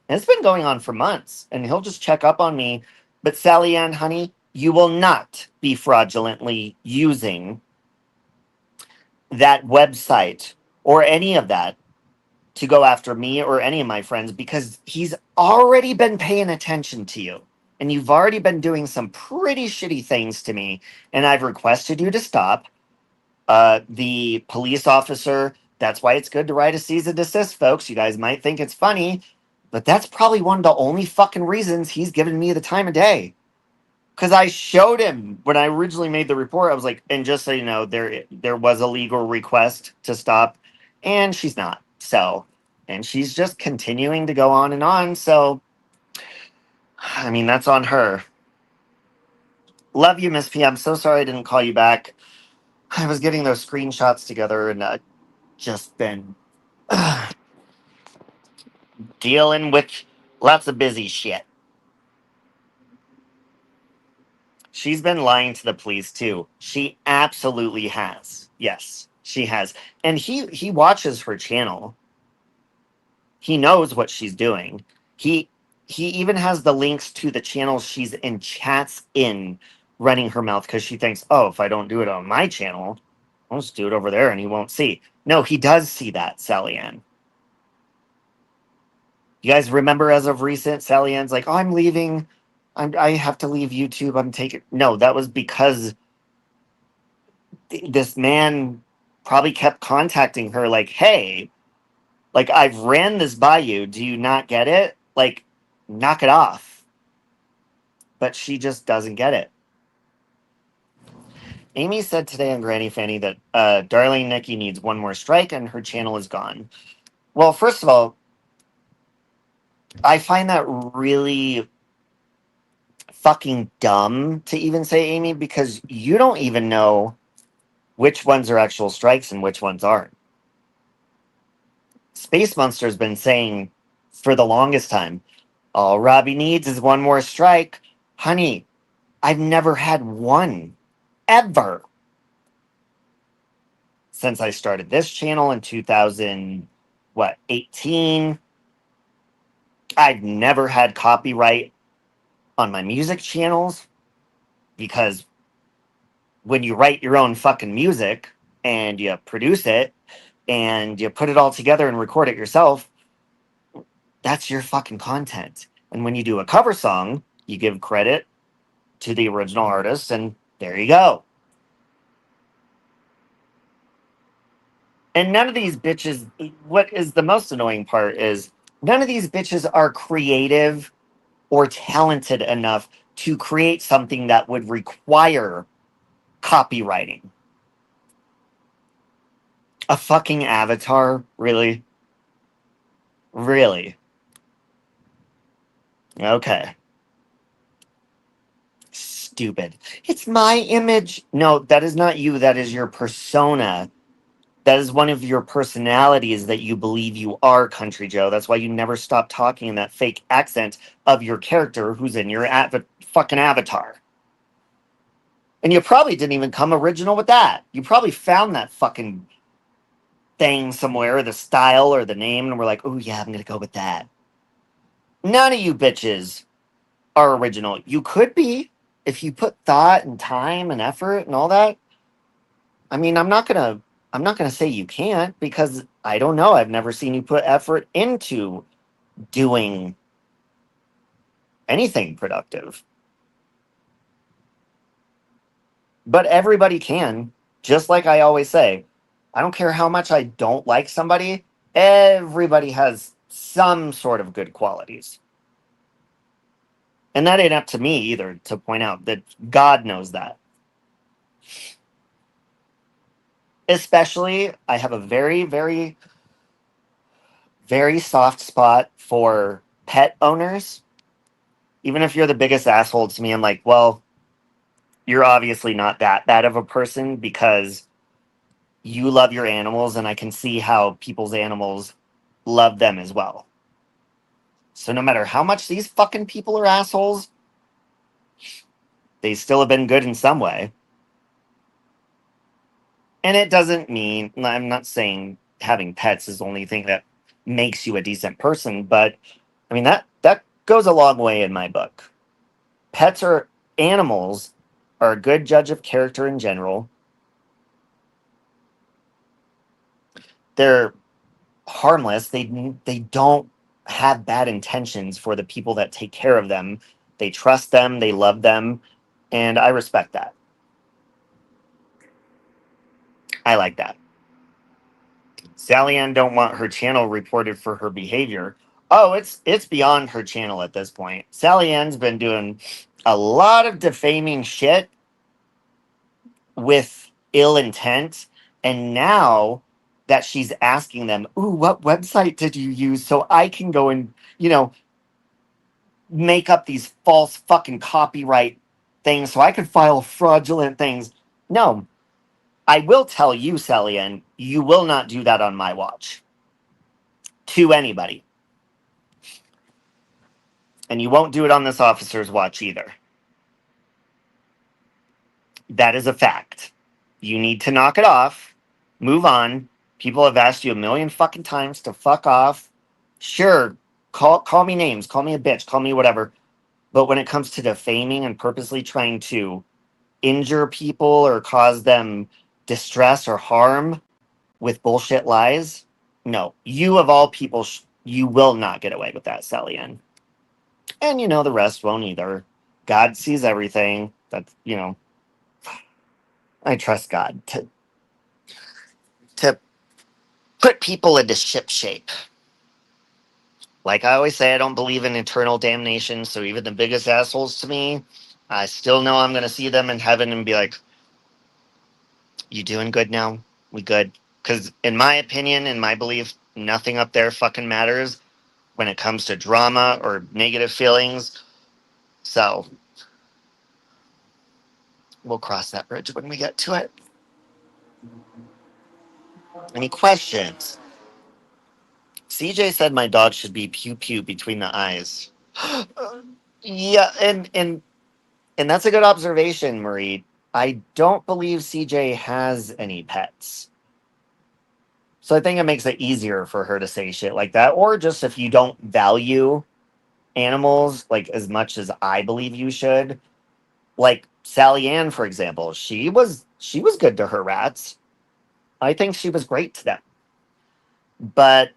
And it's been going on for months, and he'll just check up on me. But Sally Ann, honey, you will not be fraudulently using that website or any of that to go after me or any of my friends because he's already been paying attention to you. And you've already been doing some pretty shitty things to me. And I've requested you to stop. The police officer, that's why it's good to write a cease and desist, folks. You guys might think it's funny, but that's probably one of the only fucking reasons he's given me the time of day. Because I showed him when I originally made the report, I was like, and just so you know, there was a legal request to stop, and she's not. So, and she's just continuing to go on and on. So, I mean, that's on her. Love you, Miss P. I'm so sorry I didn't call you back. I was getting those screenshots together and just been dealing with lots of busy shit. She's been lying to the police too. She absolutely has. Yes, she has. And he watches her channel. He knows what she's doing. He he even has the links to the channels she's in chats in running her mouth because she thinks, "Oh, if I don't do it on my channel, I'll just do it over there and he won't see." No, he does see that, Sally Ann. You guys remember as of recent, Sally Ann's like, "Oh, I'm leaving. I have to leave YouTube. I'm taking." No, that was because this man probably kept contacting her like, "Hey, like I've ran this by you. Do you not get it? Like, knock it off." But she just doesn't get it. Amy said today on Granny Fanny that Darling Nikki needs one more strike and her channel is gone. Well, first of all, I find that really fucking dumb to even say, Amy, because you don't even know which ones are actual strikes and which ones aren't. Space Monster's been saying for the longest time, all Robbie needs is one more strike. Honey, I've never had one ever since I started this channel in 2000, what, 18. I've never had copyright on my music channels, because when you write your own fucking music and you produce it and you put it all together and record it yourself, that's your fucking content. And when you do a cover song, you give credit to the original artist, and there you go. And none of these bitches, what is the most annoying part is none of these bitches are creative or talented enough to create something that would require copywriting. A fucking avatar? Really? Really? Okay. Stupid. It's my image. No, that is not you. That is your persona. That is one of your personalities that you believe you are, Country Joe. That's why you never stop talking in that fake accent of your character who's in your fucking avatar. And you probably didn't even come original with that. You probably found that fucking thing somewhere, the style or the name, and we're like, oh yeah, I'm going to go with that. None of you bitches are original. You could be if you put thought and time and effort and all that. I mean, I'm not gonna say you can't, because I don't know. I've never seen you put effort into doing anything productive. But everybody can. Just like I always say, I don't care how much I don't like somebody, everybody has some sort of good qualities. And that ain't up to me either to point out that God knows that. Especially, I have a very, very, very soft spot for pet owners. Even if you're the biggest asshole to me, I'm like, well, you're obviously not that bad of a person because you love your animals, and I can see how people's animals love them as well. So no matter how much these fucking people are assholes, they still have been good in some way. And it doesn't mean, I'm not saying having pets is the only thing that makes you a decent person, but I mean that goes a long way in my book. Pets are animals are a good judge of character in general. They're harmless. They don't have bad intentions for the people that take care of them. They trust them, they love them, and I respect that. I like that. Sally Ann don't want her channel reported for her behavior. Oh, it's beyond her channel at this point. Sally Ann's been doing a lot of defaming shit with ill intent, and now that she's asking them, "Ooh, what website did you use so I can go and, make up these false fucking copyright things so I could file fraudulent things." No, I will tell you, Sally Ann, you will not do that on my watch to anybody. And you won't do it on this officer's watch either. That is a fact. You need to knock it off. Move on. People have asked you a million fucking times to fuck off. Sure, call me names, call me a bitch, call me whatever. But when it comes to defaming and purposely trying to injure people or cause them distress or harm with bullshit lies, no. You of all people, you will not get away with that, Sally Ann. And the rest won't either. God sees everything. That's. I trust God to put people into ship shape. Like I always say, I don't believe in eternal damnation, so even the biggest assholes to me, I still know I'm going to see them in heaven and be like, you doing good now? We good? Because in my opinion, in my belief, nothing up there fucking matters when it comes to drama or negative feelings. So we'll cross that bridge when we get to it. Any questions? CJ said my dog should be pew pew between the eyes. Yeah, and that's a good observation, Marie. I don't believe CJ has any pets. So I think it makes it easier for her to say shit like that. Or just if you don't value animals like as much as I believe you should. Like Sally Ann, for example, she was good to her rats. I think she was great to them. But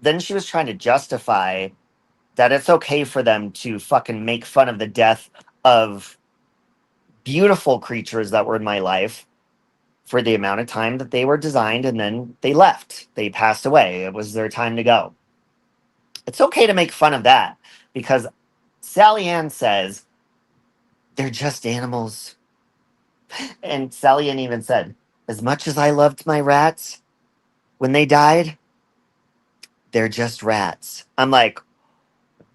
then she was trying to justify that it's okay for them to fucking make fun of the death of beautiful creatures that were in my life for the amount of time that they were designed, and then they left. They passed away. It was their time to go. It's okay to make fun of that because Sally Ann says they're just animals. And Sally Ann even said, as much as I loved my rats when they died, they're just rats. I'm like,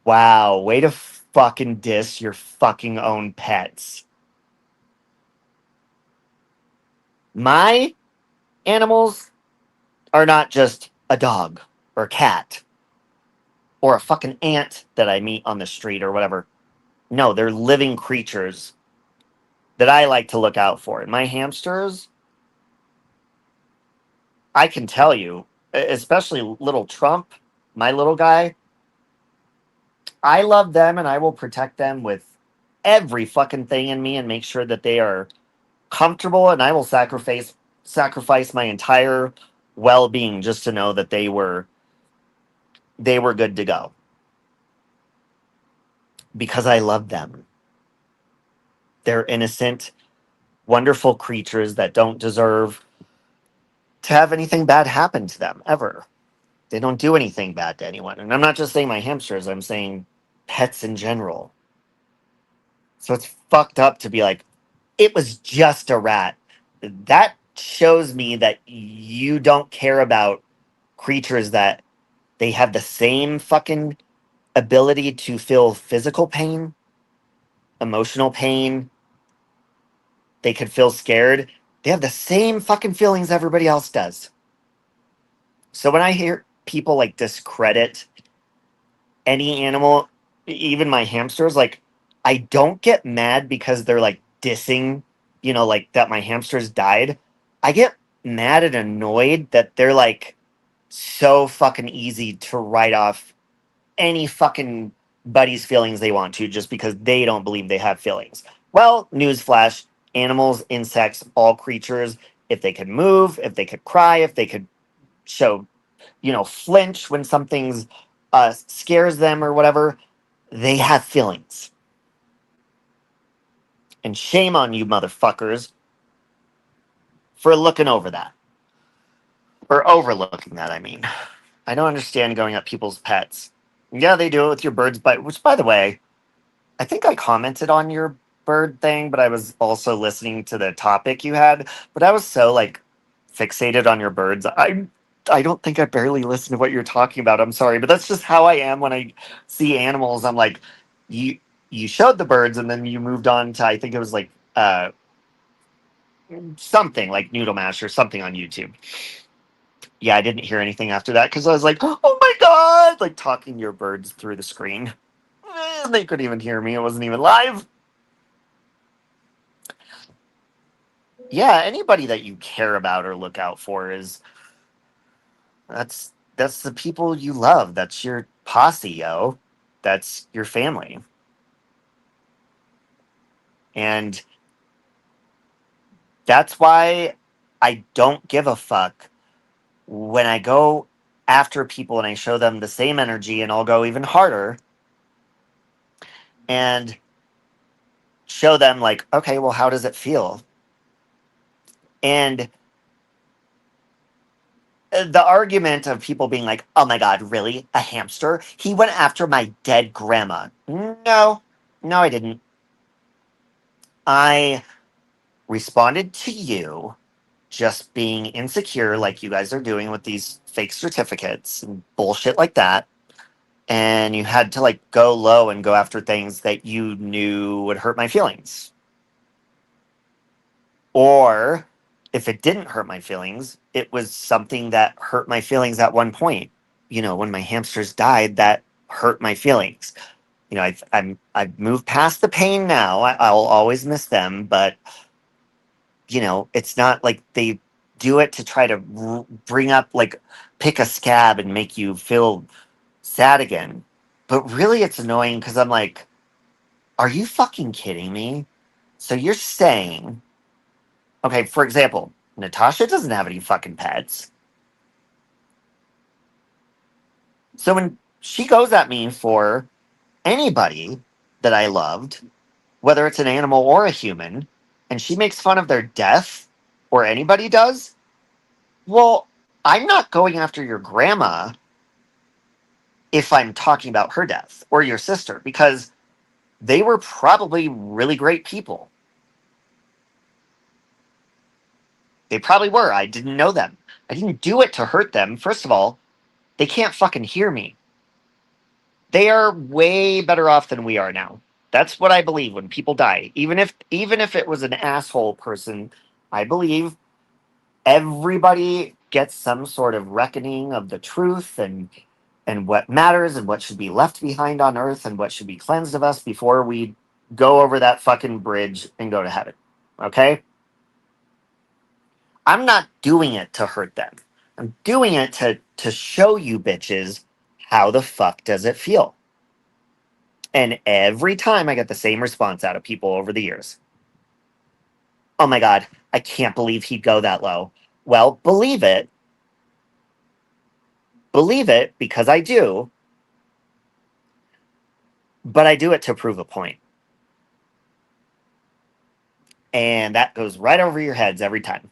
wow, way to fucking diss your fucking own pets. My animals are not just a dog or a cat or a fucking ant that I meet on the street or whatever. No, they're living creatures that I like to look out for. And my hamsters, I can tell you, especially little Trump, my little guy, I love them and I will protect them with every fucking thing in me and make sure that they are comfortable, and I will sacrifice my entire well-being just to know that they were good to go because I love them. They're innocent, wonderful creatures that don't deserve to have anything bad happen to them ever. They don't do anything bad to anyone. And I'm not just saying my hamsters, I'm saying pets in general. So it's fucked up to be like, it was just a rat. That shows me that you don't care about creatures that they have the same fucking ability to feel physical pain, emotional pain. They could feel scared. They have the same fucking feelings everybody else does. So when I hear people like discredit any animal, even my hamsters, like I don't get mad because they're like dissing, like that my hamsters died. I get mad and annoyed that they're like so fucking easy to write off any fucking buddy's feelings they want to just because they don't believe they have feelings. Well, newsflash, animals, insects, all creatures, if they could move, if they could cry, if they could show, flinch when something's scares them or whatever, they have feelings. And shame on you, motherfuckers, for looking over that. Or overlooking that, I mean. I don't understand going at people's pets. Yeah, they do it with your birds, which, by the way, I think I commented on your bird thing, but I was also listening to the topic you had. But I was so like fixated on your birds. I don't think I barely listened to what you're talking about. I'm sorry, but that's just how I am when I see animals. I'm like, you you showed the birds, and then you moved on to I think it was like something like Noodle Mash or something on YouTube. Yeah, I didn't hear anything after that because I was like, oh my god, like talking your birds through the screen. They couldn't even hear me. It wasn't even live. Yeah, anybody that you care about or look out for is that's the people you love. That's your posse, yo. That's your family. And that's why I don't give a fuck when I go after people and I show them the same energy, and I'll go even harder and show them like, okay, well, how does it feel? And the argument of people being like, oh my God, really? A hamster? He went after my dead grandma. No, no, I didn't. I responded to you just being insecure, like you guys are doing with these fake certificates and bullshit like that. And you had to like go low and go after things that you knew would hurt my feelings. Or if it didn't hurt my feelings, it was something that hurt my feelings at one point. When my hamsters died, that hurt my feelings. I've moved past the pain now. I'll always miss them, but it's not like they do it to try to bring up like pick a scab and make you feel sad again. But really, it's annoying because I'm like, are you fucking kidding me? So you're saying, okay, for example, Natasha doesn't have any fucking pets. So when she goes at me for anybody that I loved, whether it's an animal or a human, and she makes fun of their death, or anybody does, well, I'm not going after your grandma if I'm talking about her death or your sister because they were probably really great people. They probably were. I didn't know them. I didn't do it to hurt them. First of all, they can't fucking hear me. They are way better off than we are now. That's what I believe when people die. Even if it was an asshole person, I believe everybody gets some sort of reckoning of the truth and what matters and what should be left behind on earth and what should be cleansed of us before we go over that fucking bridge and go to heaven. Okay? I'm not doing it to hurt them. I'm doing it to show you bitches how the fuck does it feel. And every time I get the same response out of people over the years. Oh my god, I can't believe he'd go that low. Well, believe it. Believe it because I do, but I do it to prove a point. And that goes right over your heads every time.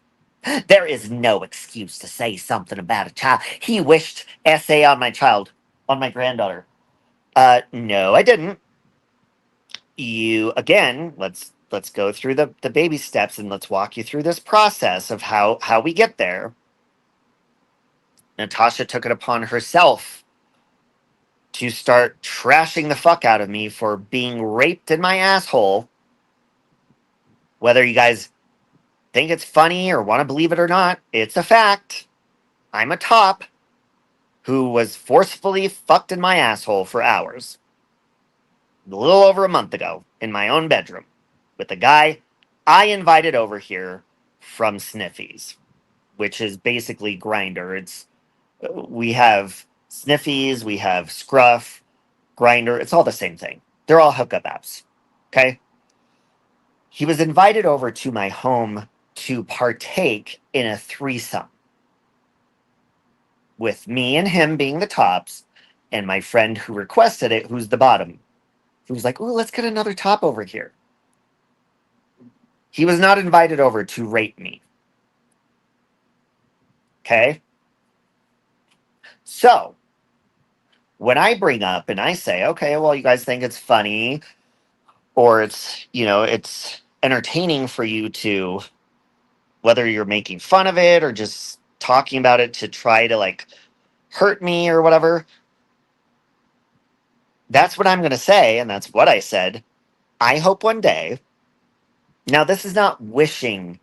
There is no excuse to say something about a child. He wished essay on my child, on my granddaughter. No, I didn't. You again, let's go through the baby steps and let's walk you through this process of how we get there. Natasha took it upon herself to start trashing the fuck out of me for being raped in my asshole. Whether you guys think it's funny or want to believe it or not, it's a fact. I'm a top who was forcefully fucked in my asshole for hours. A little over a month ago in my own bedroom with a guy I invited over here from Sniffies, which is basically Grinder. It's we have Sniffies, we have Scruff, Grinder. It's all the same thing. They're all hookup apps. Okay. He was invited over to my home to partake in a threesome with me and him being the tops and my friend who requested it, who's the bottom, who was like, "Ooh, let's get another top over here." He was not invited over to rape me. Okay? So, when I bring up and I say, okay, well, you guys think it's funny or it's entertaining for you to, whether you're making fun of it or just talking about it to try to like hurt me or whatever, that's what I'm going to say. And that's what I said. I hope one day, now this is not wishing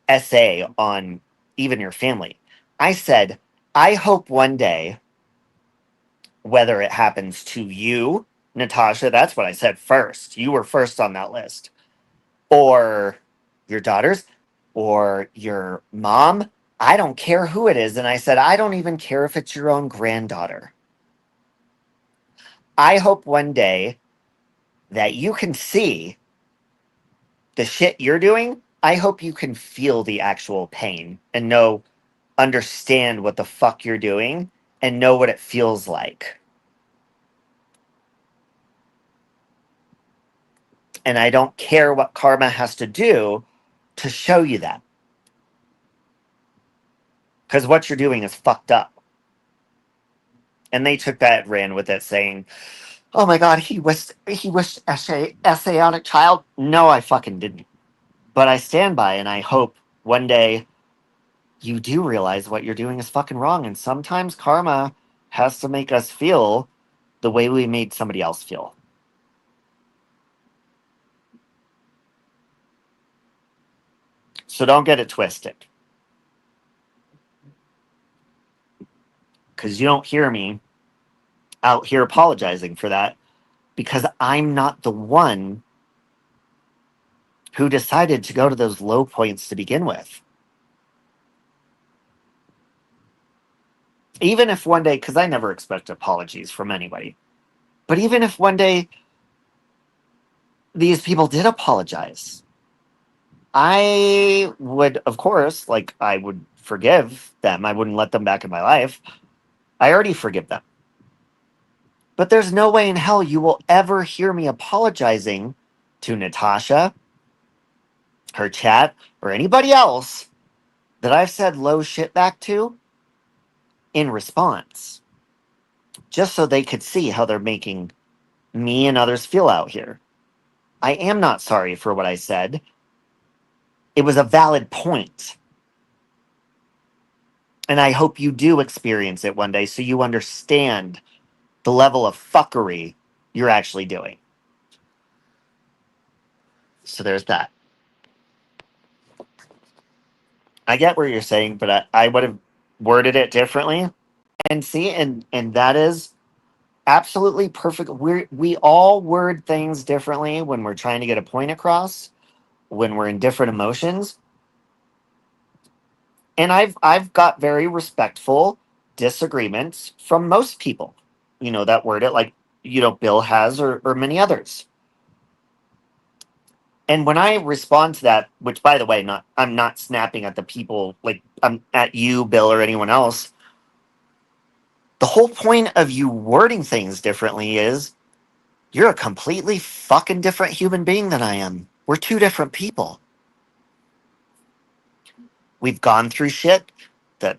essay on even your family. I said, I hope one day, whether it happens to you, Natasha, that's what I said first. You were first on that list. Or your daughters, or your mom. I don't care who it is. And I said, I don't even care if it's your own granddaughter. I hope one day that you can see the shit you're doing. I hope you can feel the actual pain and understand what the fuck you're doing and know what it feels like. And I don't care what karma has to do to show you that. Because what you're doing is fucked up. And they took that and ran with it, saying, "Oh my god, he wished essay on a child." No, I fucking didn't. But I stand by and I hope one day you do realize what you're doing is fucking wrong. And sometimes karma has to make us feel the way we made somebody else feel. So don't get it twisted. Because you don't hear me out here apologizing for that because I'm not the one who decided to go to those low points to begin with. Even if one day, because I never expect apologies from anybody. But even if one day these people did apologize, I would, of course, like, I would forgive them. I wouldn't let them back in my life. I already forgive them. But there's no way in hell you will ever hear me apologizing to Natasha, her chat, or anybody else that I've said low shit back to in response, just so they could see how they're making me and others feel out here. I am not sorry for what I said. It was a valid point. And I hope you do experience it one day so you understand the level of fuckery you're actually doing. So there's that. I get where you're saying, but I would have worded it differently. And see, and that is absolutely perfect. We all word things differently when we're trying to get a point across, when we're in different emotions. And I've got very respectful disagreements from most people, that word it like, Bill has, or many others. And when I respond to that, which by the way, I'm not snapping at the people, like I'm at you, Bill, or anyone else. The whole point of you wording things differently is you're a completely fucking different human being than I am. We're two different people. We've gone through shit that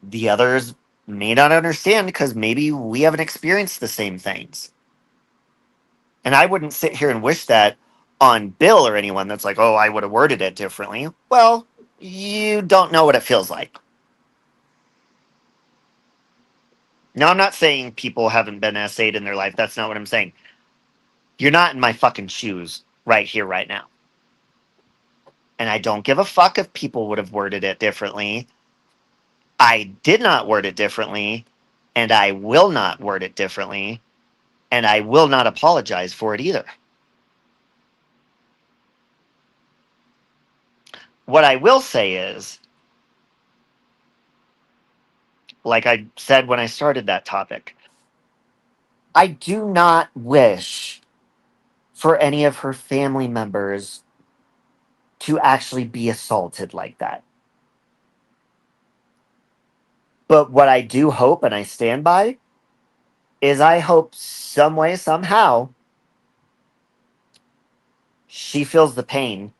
the others may not understand because maybe we haven't experienced the same things. And I wouldn't sit here and wish that on Bill or anyone that's like, oh, I would have worded it differently. Well, you don't know what it feels like. Now, I'm not saying people haven't been essayed in their life. That's not what I'm saying. You're not in my fucking shoes right here, right now. And I don't give a fuck if people would have worded it differently. I did not word it differently, and I will not word it differently, and I will not apologize for it either. What I will say is, like I said when I started that topic, I do not wish for any of her family members to actually be assaulted like that. But what I do hope and I stand by is I hope some way, somehow, she feels the pain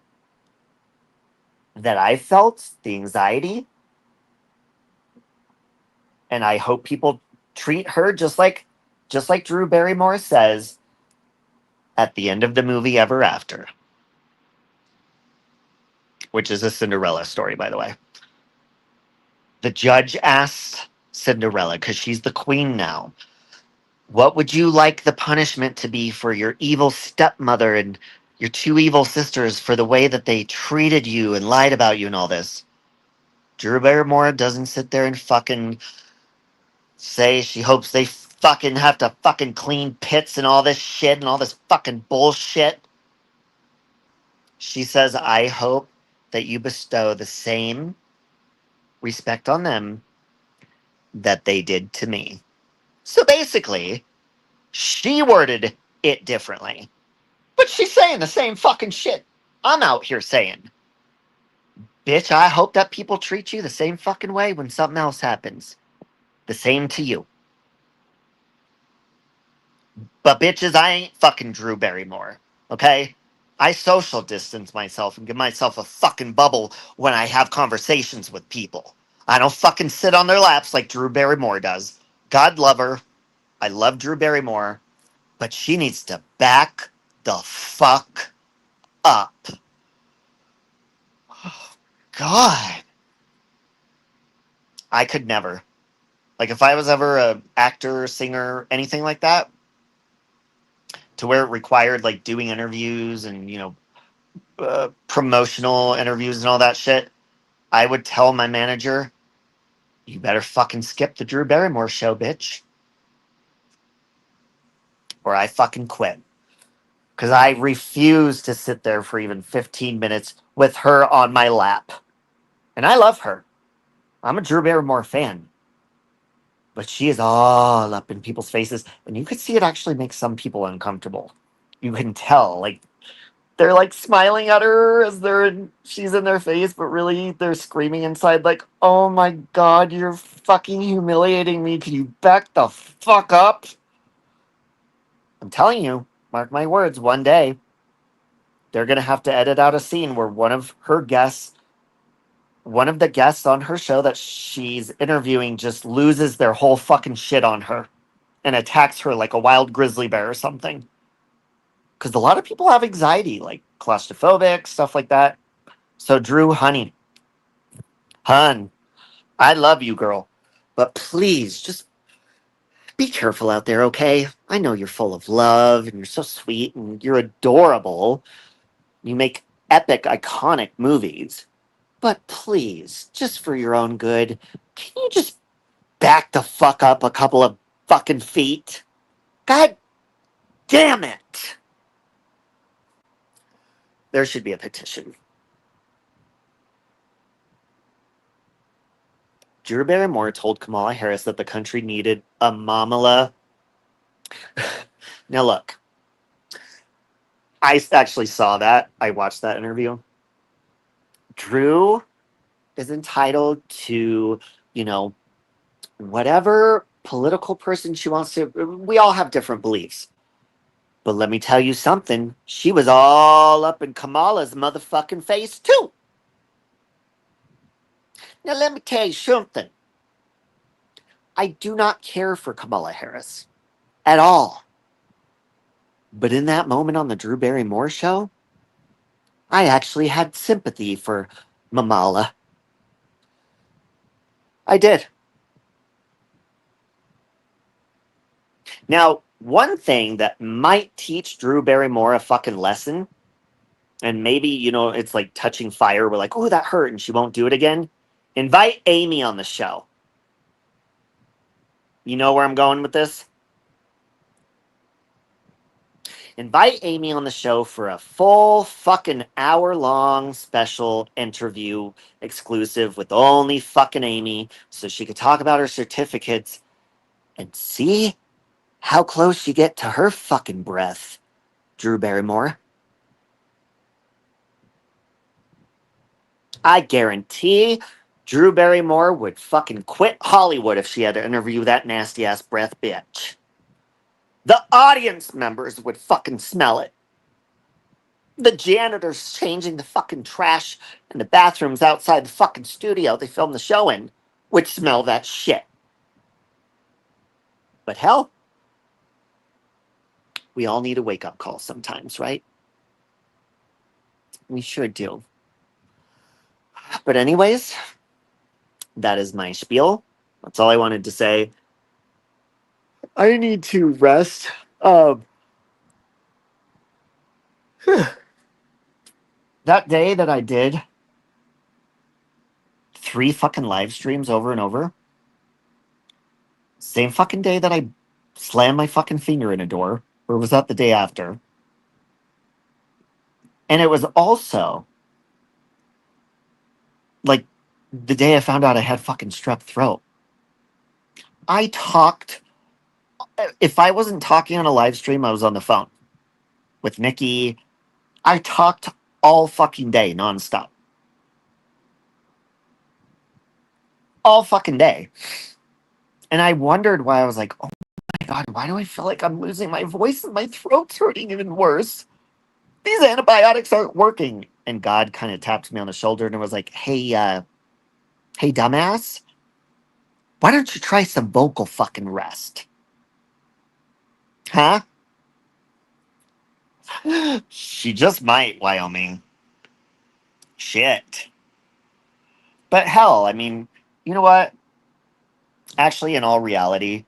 that I felt, the anxiety, and I hope people treat her just like Drew Barrymore says at the end of the movie Ever After, which is a Cinderella story, by the way. The judge asked Cinderella, because she's the queen now, what would you like the punishment to be for your evil stepmother and your two evil sisters for the way that they treated you and lied about you and all this? Drew Barrymore doesn't sit there and fucking say she hopes they fucking have to fucking clean pits and all this shit and all this fucking bullshit. She says, I hope that you bestow the same respect on them that they did to me. So basically, she worded it differently. But she's saying the same fucking shit I'm out here saying. Bitch, I hope that people treat you the same fucking way when something else happens. The same to you. But bitches, I ain't fucking Drew Barrymore. Okay? I social distance myself and give myself a fucking bubble when I have conversations with people. I don't fucking sit on their laps like Drew Barrymore does. God love her. I love Drew Barrymore. But she needs to back the fuck up. Oh, God. I could never. Like, if I was ever a actor, singer, anything like that, to where it required, like, doing interviews and, promotional interviews and all that shit, I would tell my manager, you better fucking skip the Drew Barrymore show, bitch. Or I fucking quit. Because I refuse to sit there for even 15 minutes with her on my lap. And I love her. I'm a Drew Barrymore fan. but she is all up in people's faces, and you could see it actually makes some people uncomfortable. You can tell, like they're like smiling at her as she's in their face, but really they're screaming inside, like, "Oh my god, you're fucking humiliating me! Can you back the fuck up?" I'm telling you, mark my words. One day they're gonna have to edit out a scene where one of the guests on her show that she's interviewing just loses their whole fucking shit on her and attacks her like a wild grizzly bear or something. Because a lot of people have anxiety, like claustrophobic, stuff like that. So, Drew, honey, hun, I love you, girl. But please, just be careful out there, okay? I know you're full of love and you're so sweet and you're adorable. You make epic, iconic movies. But please, just for your own good, can you just back the fuck up a couple of fucking feet? God damn it! There should be a petition. Drew Barrymore told Kamala Harris that the country needed a mamala. Now, look, I actually saw that. I watched that interview. Drew is entitled to, you know, whatever political person she wants to. We all have different beliefs. But let me tell you something. She was all up in Kamala's motherfucking face, too. Now, let me tell you something. I do not care for Kamala Harris at all. But in that moment on the Drew Barrymore show, I actually had sympathy for Mamala. I did. Now, one thing that might teach Drew Barrymore a fucking lesson, and maybe, it's like touching fire. We're like, oh, that hurt, and she won't do it again. Invite Amy on the show. You know where I'm going with this? Invite Amy on the show for a full fucking hour-long special interview exclusive with only fucking Amy so she could talk about her certificates and see how close you get to her fucking breath, Drew Barrymore. I guarantee Drew Barrymore would fucking quit Hollywood if she had to interview that nasty ass breath bitch. The audience members would fucking smell it. The janitors changing the fucking trash in the bathrooms outside the fucking studio they filmed the show in would smell that shit. But hell, we all need a wake up call sometimes, right? We sure do. But, anyways, that is my spiel. That's all I wanted to say. I need to rest. That day that I did 3 fucking live streams over and over, same fucking day that I slammed my fucking finger in a door, or was that the day after? And it was also like the day I found out I had fucking strep throat. I talked, if I wasn't talking on a live stream, I was on the phone with Nikki. I talked all fucking day, nonstop. All fucking day. And I wondered why. I was like, oh my God, why do I feel like I'm losing my voice and my throat's hurting even worse? These antibiotics aren't working. And God kind of tapped me on the shoulder and was like, hey, dumbass, why don't you try some vocal fucking rest? Huh? She just might, Wyoming. Shit. But hell, I mean, you know what? Actually, in all reality,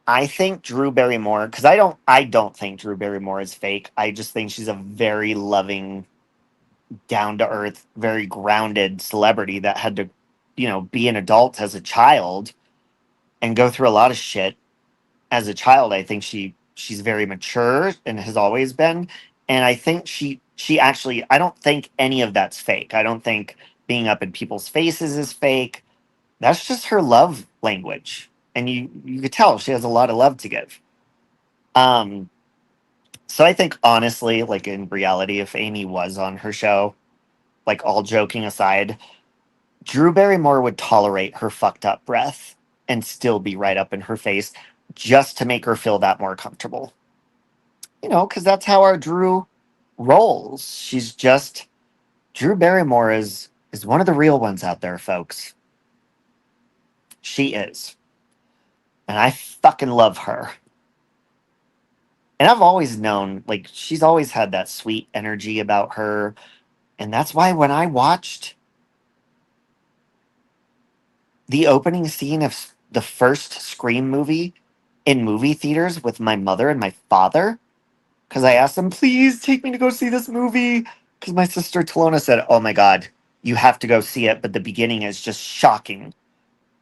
I think Drew Barrymore, because I don't think Drew Barrymore is fake. I just think she's a very loving, down to earth, very grounded celebrity that had to, be an adult as a child and go through a lot of shit as a child. I think she's very mature and has always been. And I think she actually, I don't think any of that's fake. I don't think being up in people's faces is fake. That's just her love language. and you could tell she has a lot of love to give. Um, so I think honestly, like in reality, if Amy was on her show, like all joking aside, Drew Barrymore would tolerate her fucked up breath and still be right up in her face just to make her feel that more comfortable. You know, because that's how our Drew rolls. She's just Drew Barrymore is one of the real ones out there, folks. She is. And I fucking love her. And I've always known, like, she's always had that sweet energy about her. And that's why when I watched the opening scene of the first Scream movie in movie theaters with my mother and my father, because I asked them, please take me to go see this movie. Because my sister Talona said, oh my God, you have to go see it. But the beginning is just shocking.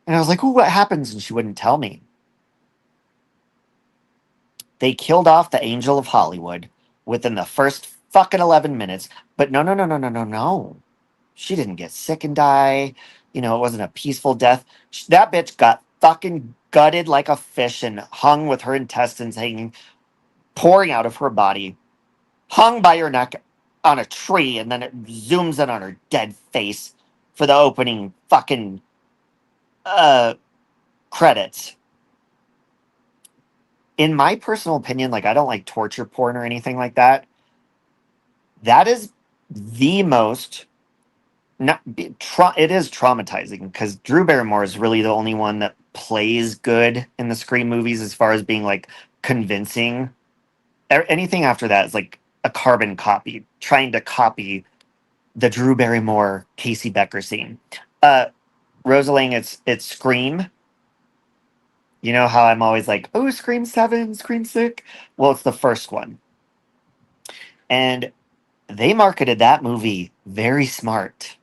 And I was like, ooh, what happens? And she wouldn't tell me. They killed off the Angel of Hollywood within the first fucking 11 minutes. But no, no, no, no, no, no, no. She didn't get sick and die. You know, it wasn't a peaceful death. That bitch got fucking gutted like a fish and hung with her intestines hanging, pouring out of her body, hung by her neck on a tree, and then it zooms in on her dead face for the opening fucking uh credits. In my personal opinion, like I don't like torture porn or anything like that. That is the most not it is traumatizing because Drew Barrymore is really the only one that plays good in the Scream movies as far as being like convincing. Anything after that is like a carbon copy, trying to copy the Drew Barrymore Casey Becker scene. Uh Rosalie, it's Scream. You know how I'm always like, oh, Scream 7, Scream 6? Well, it's the first one. And they marketed that movie very smart.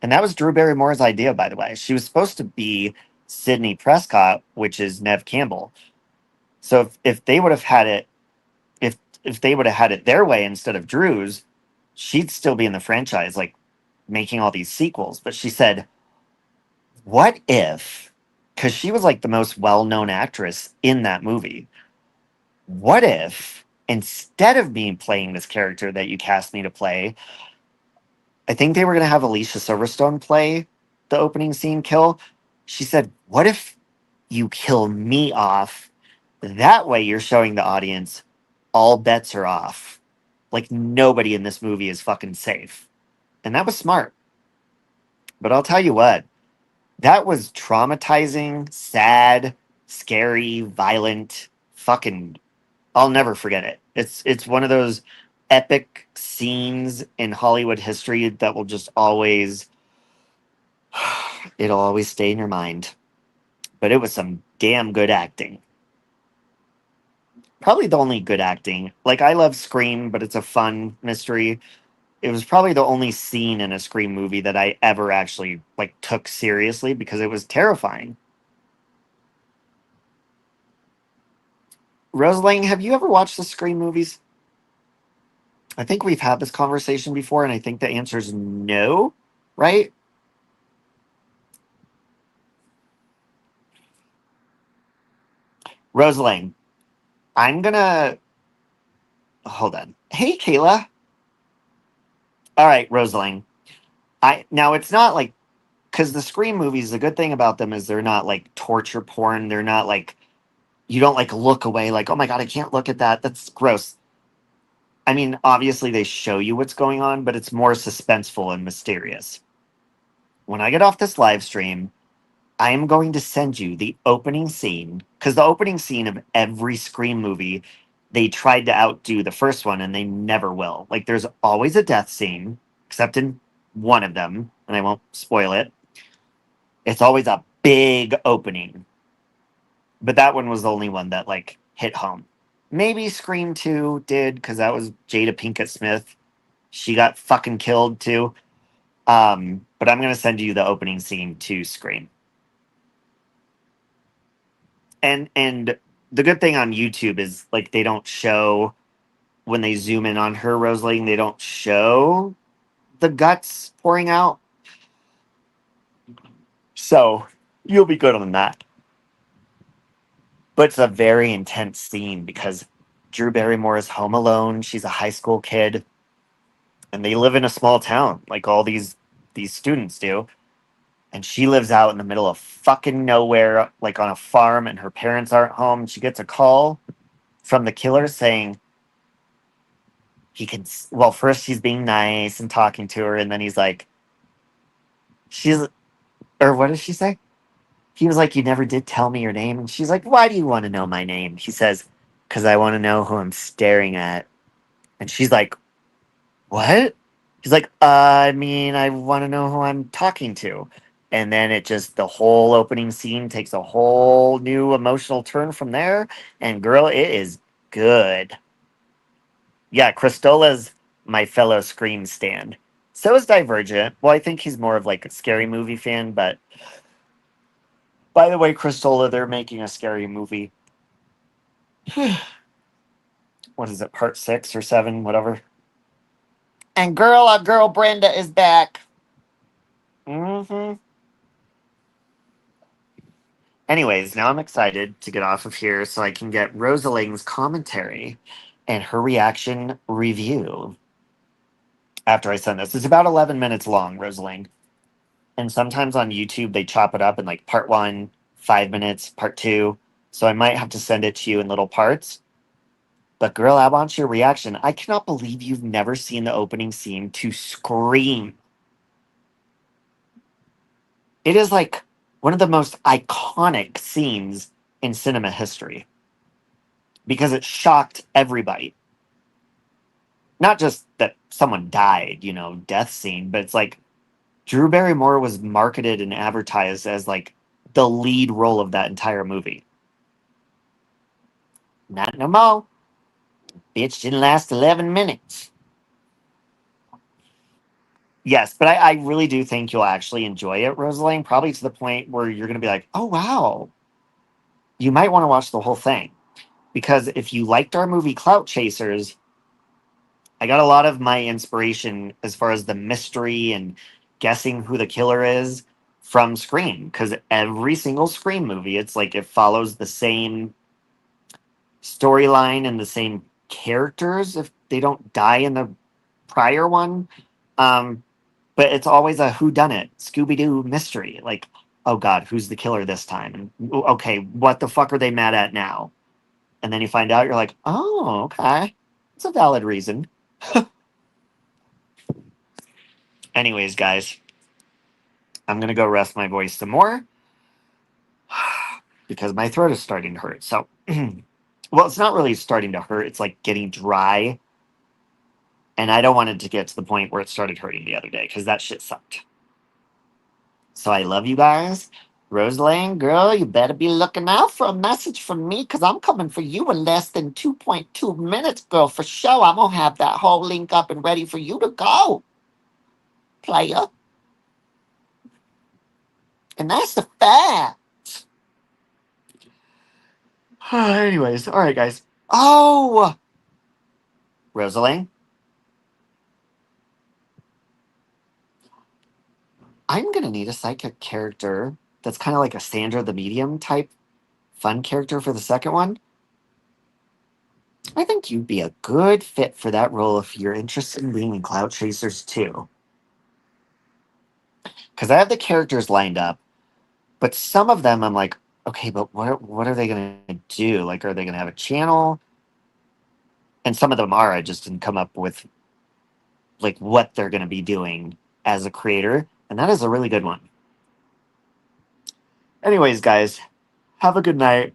And that was Drew Barrymore's idea, by the way. She was supposed to be Sidney Prescott, which is Nev Campbell. So if they would have had it, if they would have had it their way instead of Drew's, she'd still be in the franchise, like making all these sequels. But she said, what if, because she was like the most well-known actress in that movie, what if instead of me playing this character that you cast me to play, I think they were going to have Alicia Silverstone play the opening scene kill. She said, what if you kill me off? That way you're showing the audience all bets are off. Like nobody in this movie is fucking safe. And that was smart. But I'll tell you what, that was traumatizing, sad, scary, violent, fucking I'll never forget it. It's one of those epic scenes in Hollywood history that will just always it'll always stay in your mind. But it was some damn good acting. Probably the only good acting. Like I love Scream, but it's a fun mystery. It was probably the only scene in a Scream movie that I ever actually like took seriously because it was terrifying. Rosaline, have you ever watched the Scream movies? I think we've had this conversation before, and I think the answer is no, right? Rosaline, I'm gonna hold on. Hey, Kayla. All right, Rosaline. I now it's not like because the Scream movies. The good thing about them is they're not like torture porn. They're not like you don't like look away like oh my god I can't look at that. That's gross. I mean, obviously they show you what's going on, but it's more suspenseful and mysterious. When I get off this live stream, I am going to send you the opening scene because the opening scene of every Scream movie, they tried to outdo the first one and they never will. Like, there's always a death scene, except in one of them, and I won't spoil it. It's always a big opening, but that one was the only one that like hit home. Maybe Scream 2 did because that was Jada Pinkett Smith. She got fucking killed too. But I'm gonna send you the opening scene to Scream. And the good thing on YouTube is like they don't show when they zoom in on her Rosalie, they don't show the guts pouring out. So you'll be good on that. But it's a very intense scene because Drew Barrymore is home alone. She's a high school kid, and they live in a small town, like all these students do. And she lives out in the middle of fucking nowhere, like on a farm, and her parents aren't home. She gets a call from the killer saying he can. Well, first he's being nice and talking to her, and then he's like, "She's," or what does she say? He was like, "You never did tell me your name," and she's like, "Why do you want to know my name?" He says, "Because I want to know who I'm staring at," and she's like, "What?" He's like, I mean, I want to know who I'm talking to. And then it just, the whole opening scene takes a whole new emotional turn from there. And girl, it is good. Yeah, Cristola's my fellow Scream stand. So is Divergent. Well, I think he's more of like a scary movie fan. But by the way, Cristola, they're making a scary movie. What is it, part 6 or 7, whatever. And girl, our girl Brenda is back. Mm-hmm. Anyways, now I'm excited to get off of here so I can get Rosaling's commentary and her reaction review after I send this. It's about 11 minutes long, Rosaling. And sometimes on YouTube, they chop it up in like part 1, 5 minutes, part 2. So I might have to send it to you in little parts. But girl, I want your reaction. I cannot believe you've never seen the opening scene to Scream. It is like one of the most iconic scenes in cinema history because it shocked everybody. Not just that someone died, death scene, but it's like Drew Barrymore was marketed and advertised as like the lead role of that entire movie. Not no more. Bitch didn't last 11 minutes. Yes, but I really do think you'll actually enjoy it, Rosaline, probably to the point where you're going to be like, oh, wow. You might want to watch the whole thing. Because if you liked our movie Clout Chasers, I got a lot of my inspiration as far as the mystery and guessing who the killer is from Scream. Because every single Scream movie, it's like it follows the same storyline and the same characters if they don't die in the prior one. Um, but it's always a whodunit, Scooby Doo mystery. Like, oh God, who's the killer this time? And okay, what the fuck are they mad at now? And then you find out, you're like, oh, okay, it's a valid reason. Anyways, guys, I'm gonna go rest my voice some more because my throat is starting to hurt. So, well, it's not really starting to hurt. It's like getting dry, and I don't want it to get to the point where it started hurting the other day because that shit sucked. So I love you guys. Rosaline, girl, you better be looking out for a message from me because I'm coming for you in less than 2.2 minutes, girl, for sure. I'm going to have that whole link up and ready for you to go, player. And that's the fact. Anyways, all right, guys. Oh, Rosaline, I'm going to need a psychic character that's kind of like a Sandra the Medium type fun character for the second one. I think you'd be a good fit for that role if you're interested in being in Cloud Chasers too. Because I have the characters lined up, but some of them I'm like, okay, but what are they going to do? Like, are they going to have a channel? And some of them are. I just didn't come up with like what they're going to be doing as a creator, and that is a really good one. Anyways, guys, have a good night.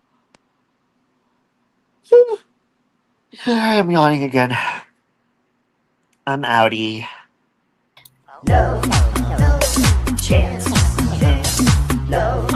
I'm yawning again. I'm outie. No, no chance. No.